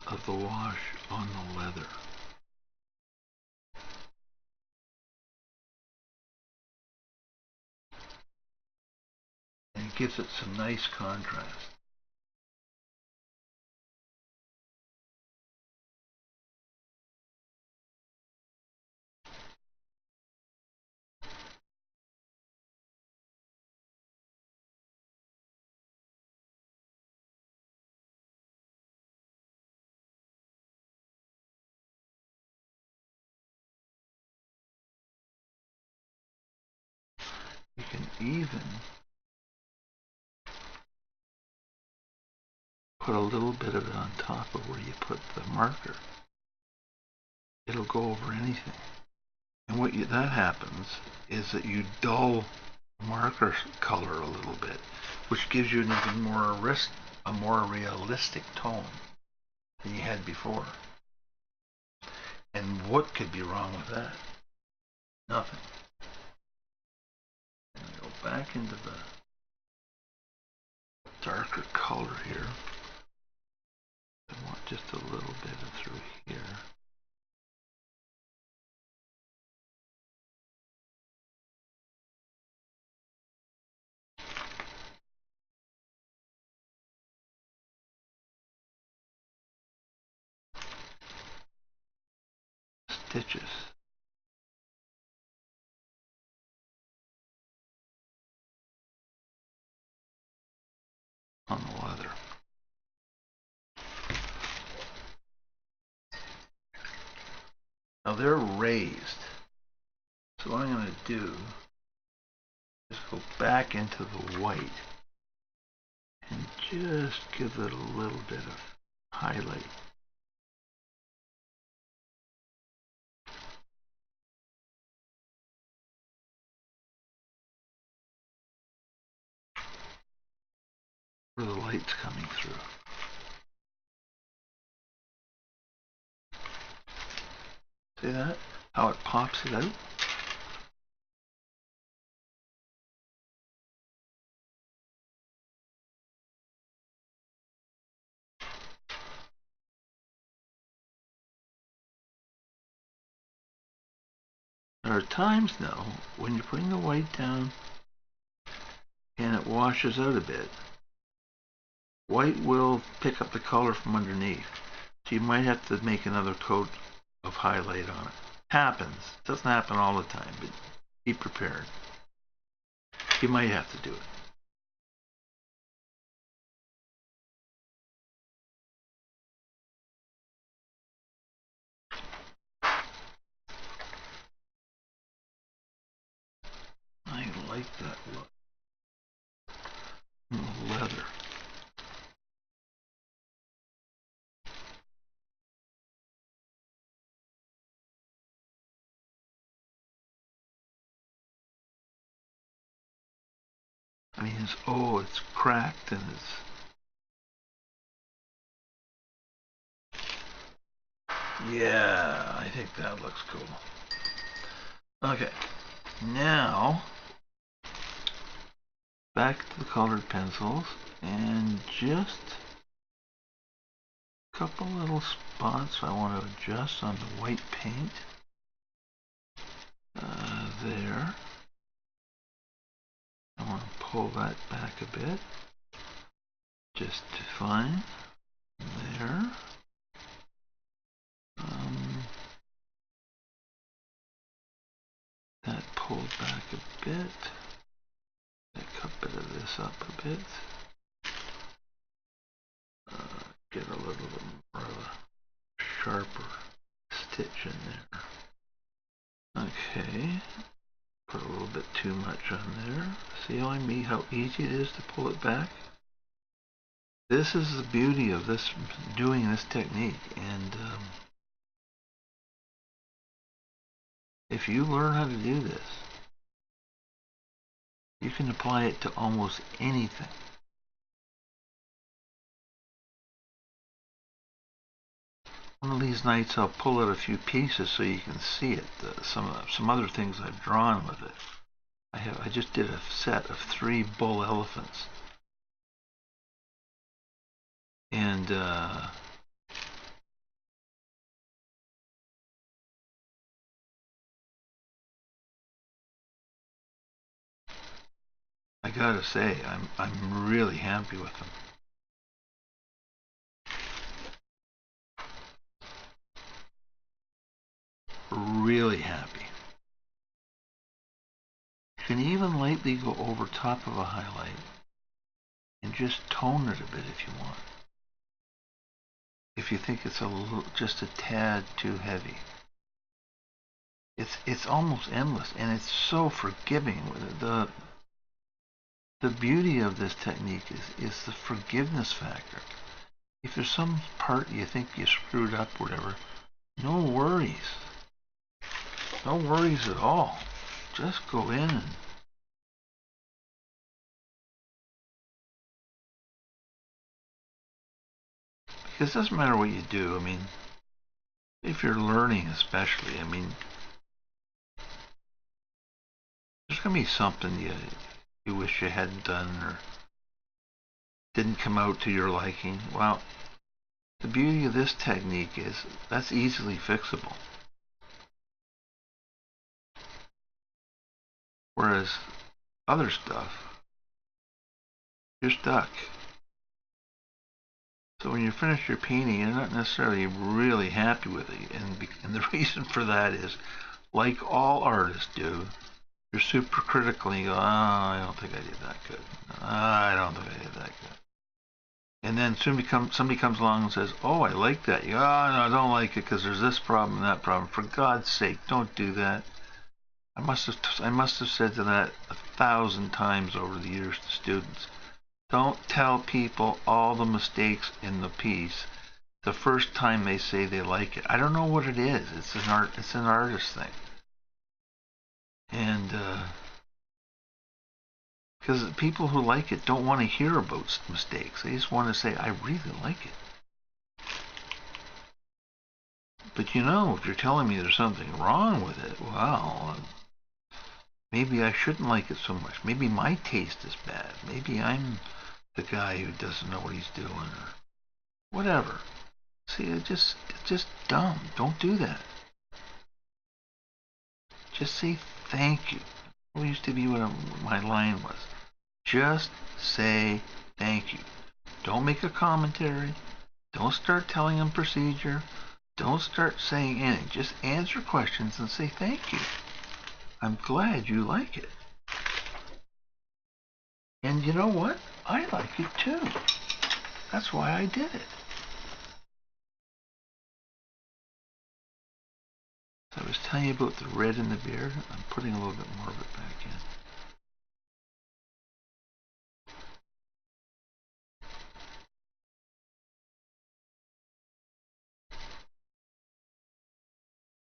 Speaker 1: of the wash on the leather. And it gives it some nice contrast. even put a little bit of it on top of where you put the marker. It'll go over anything. And that happens is that you dull marker color a little bit, which gives you an even more a more realistic tone than you had before. And what could be wrong with that? Nothing. And I go back into the darker color here. I want just a little bit of through here. Stitches. On the leather. Now they're raised. So what I'm going to do is go back into the white and just give it a little bit of highlight. Where the light's coming through. See that? How it pops it out? There are times now when you're putting the white down and it washes out a bit. White will pick up the color from underneath. So you might have to make another coat of highlight on it. Happens. Doesn't happen all the time, but be prepared. You might have to do it. I like that look. Leather. I mean, it's cracked and yeah, I think that looks cool. Okay, now back to the colored pencils and just a couple little spots I want to adjust on the white paint. There. I want to pull that back a bit. Just fine. There. That pulled back a bit. Pick a bit of this up a bit. Get a little bit more of a sharper stitch in there. Okay. Put a little bit too much on there. See how easy it is to pull it back? This is the beauty of doing this technique. And if you learn how to do this, you can apply it to almost anything. One of these nights I'll pull out a few pieces so you can see it. Some other things I've drawn with it. I just did a set of 3 bull elephants. And I gotta say, I'm really happy with them. Really happy. You can even lightly go over top of a highlight and just tone it a bit if you want. If you think it's just a tad too heavy. It's almost endless, and it's so forgiving with it. the beauty of this technique is the forgiveness factor. If there's some part you think you screwed up, whatever, no worries. No worries at all. Just go in and because it doesn't matter what you do. I mean, if you're learning especially, I mean, there's going to be something you wish you hadn't done or didn't come out to your liking. Well, the beauty of this technique is that's easily fixable. Whereas other stuff, you're stuck. So when you finish your painting, you're not necessarily really happy with it. And the reason for that is, like all artists do, you're super critical and you go, oh, I don't think I did that good. I don't think I did that good. And then somebody comes along and says, oh, I like that. You go, oh, no, I don't like it because there's this problem and that problem. For God's sake, don't do that. I must have said to that 1,000 times over the years to students. Don't tell people all the mistakes in the piece the first time they say they like it. I don't know what it is. It's an artist thing. And because people who like it don't want to hear about mistakes. They just want to say, I really like it. But you know, if you're telling me there's something wrong with it, well, maybe I shouldn't like it so much. Maybe my taste is bad. Maybe I'm the guy who doesn't know what he's doing or whatever. See, it's just dumb. Don't do that. Just say thank you. It used to be what my line was. Just say thank you. Don't make a commentary. Don't start telling them procedure. Don't start saying anything. Just answer questions and say thank you. I'm glad you like it. And you know what? I like it too. That's why I did it. So I was telling you about the red in the beard. I'm putting a little bit more of it back in.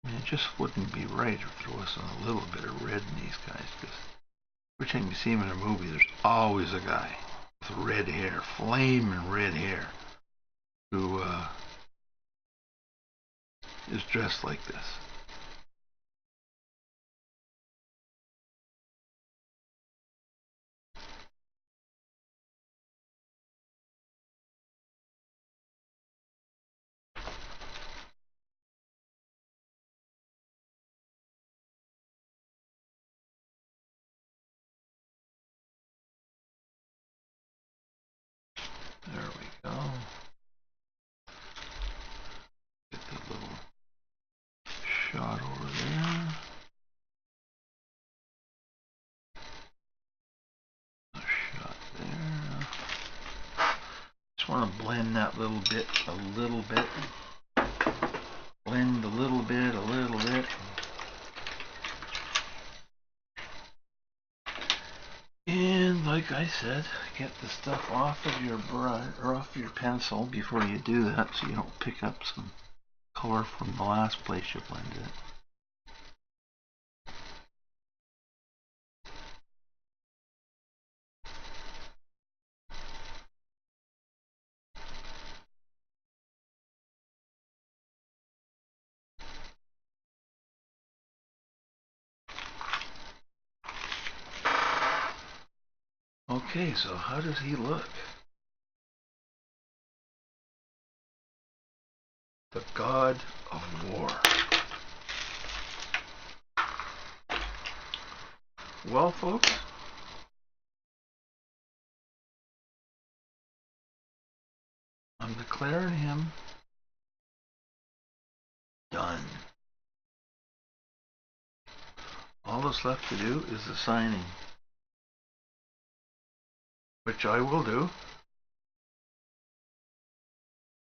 Speaker 1: I mean, it just wouldn't be right if there wasn't a little bit of red in these guys, because every time you see them in a movie, there's always a guy with red hair, flaming red hair, who is dressed like this. There we go. Get the little shot over there. A shot there. Just want to blend that little bit a little bit. Blend a little bit, a little bit. And like I said, get the stuff off of your brush or off your pencil before you do that, so you don't pick up some color from the last place you blended it. Okay, so how does he look? The God of War. Well, folks, I'm declaring him done. All that's left to do is the signing, which I will do.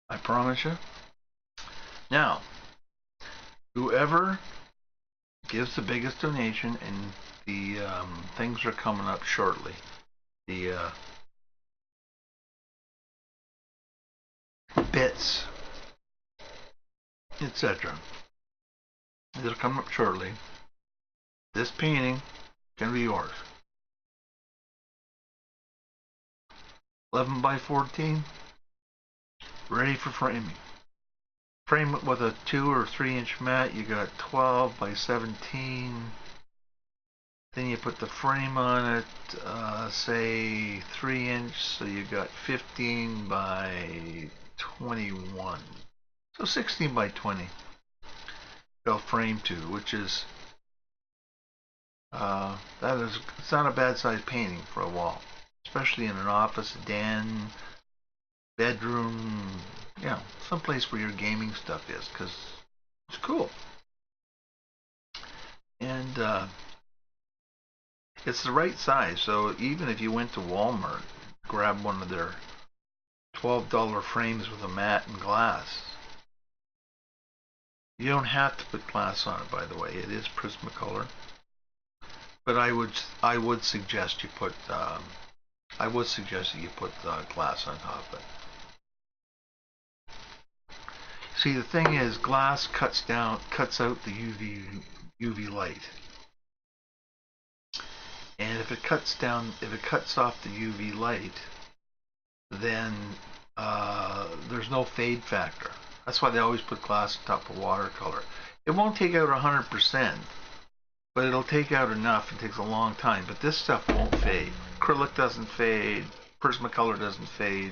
Speaker 1: I promise you. Now, whoever gives the biggest donation, and the things are coming up shortly. the bits, etc. It'll come up shortly. This painting can be yours. 11 by 14, ready for framing. Frame it with a 2 or 3 inch mat. You got 12 by 17. Then you put the frame on it, say 3 inch, so you got 15 by 21. So 16 by 20. They'll frame to, which is it's not a bad size painting for a wall, especially in an office, den, bedroom, you know, someplace where your gaming stuff is, because it's cool. And it's the right size, so even if you went to Walmart, grab one of their $12 frames with a mat and glass. You don't have to put glass on it, by the way. It is Prismacolor. But I would suggest you put glass on top of it. See, the thing is, glass cuts out the UV light, and if it cuts off the UV light, then there's no fade factor. That's why they always put glass on top of watercolor. It won't take out 100%. But it'll take out enough. It takes a long time. But this stuff won't fade. Acrylic doesn't fade. Prismacolor doesn't fade.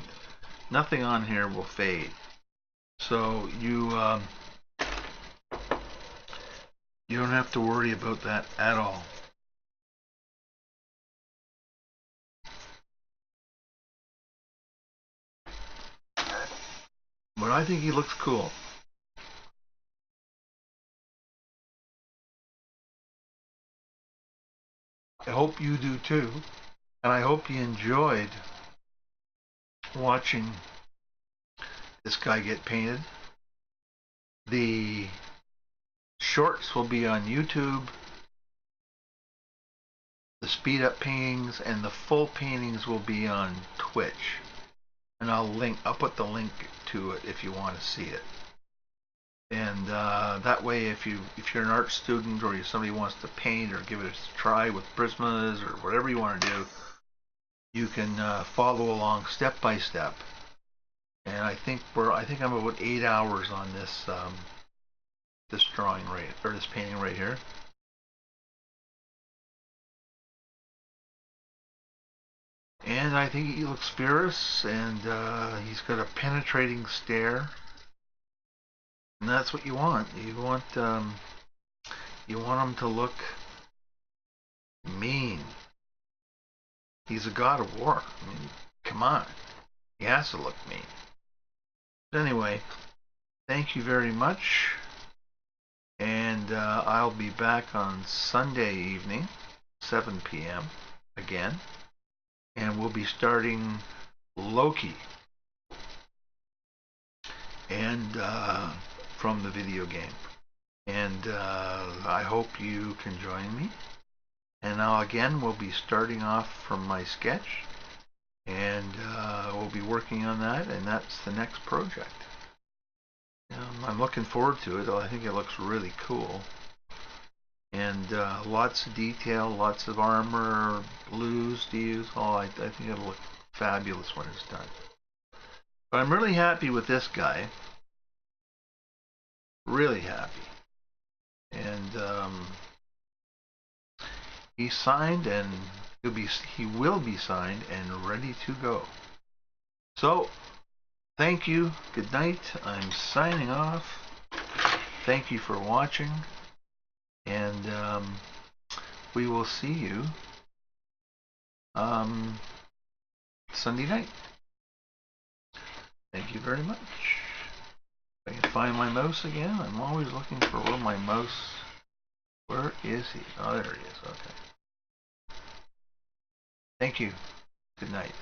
Speaker 1: Nothing on here will fade. So you don't have to worry about that at all. But I think he looks cool. I hope you do too, and I hope you enjoyed watching this guy get painted. The shorts will be on YouTube, the speed up paintings, and the full paintings will be on Twitch, and I'll put the link to it if you want to see it. And that way, if you're an art student or somebody wants to paint or give it a try with prismas or whatever you want to do, you can follow along step by step. And I think I'm about 8 hours on this this drawing this painting right here. And I think he looks fierce, and he's got a penetrating stare. And that's what you want. You want him to look mean. He's a god of war. I mean, come on. He has to look mean. But anyway, thank you very much. And I'll be back on Sunday evening, 7 p.m. again. And we'll be starting Loki. And from the video game. And I hope you can join me. And now again, we'll be starting off from my sketch, and we'll be working on that, and that's the next project. I'm looking forward to it. I think it looks really cool. And lots of detail, lots of armor, blues to use. Oh, I think it'll look fabulous when it's done. But I'm really happy with this guy. Really happy. And he's signed, and he will be signed and ready to go. So, thank you. Good night. I'm signing off. Thank you for watching, and we will see you Sunday night. Thank you very much. If I can find my mouse again. I'm always looking for where my mouse... Where is he? Oh, there he is. Okay. Thank you. Good night.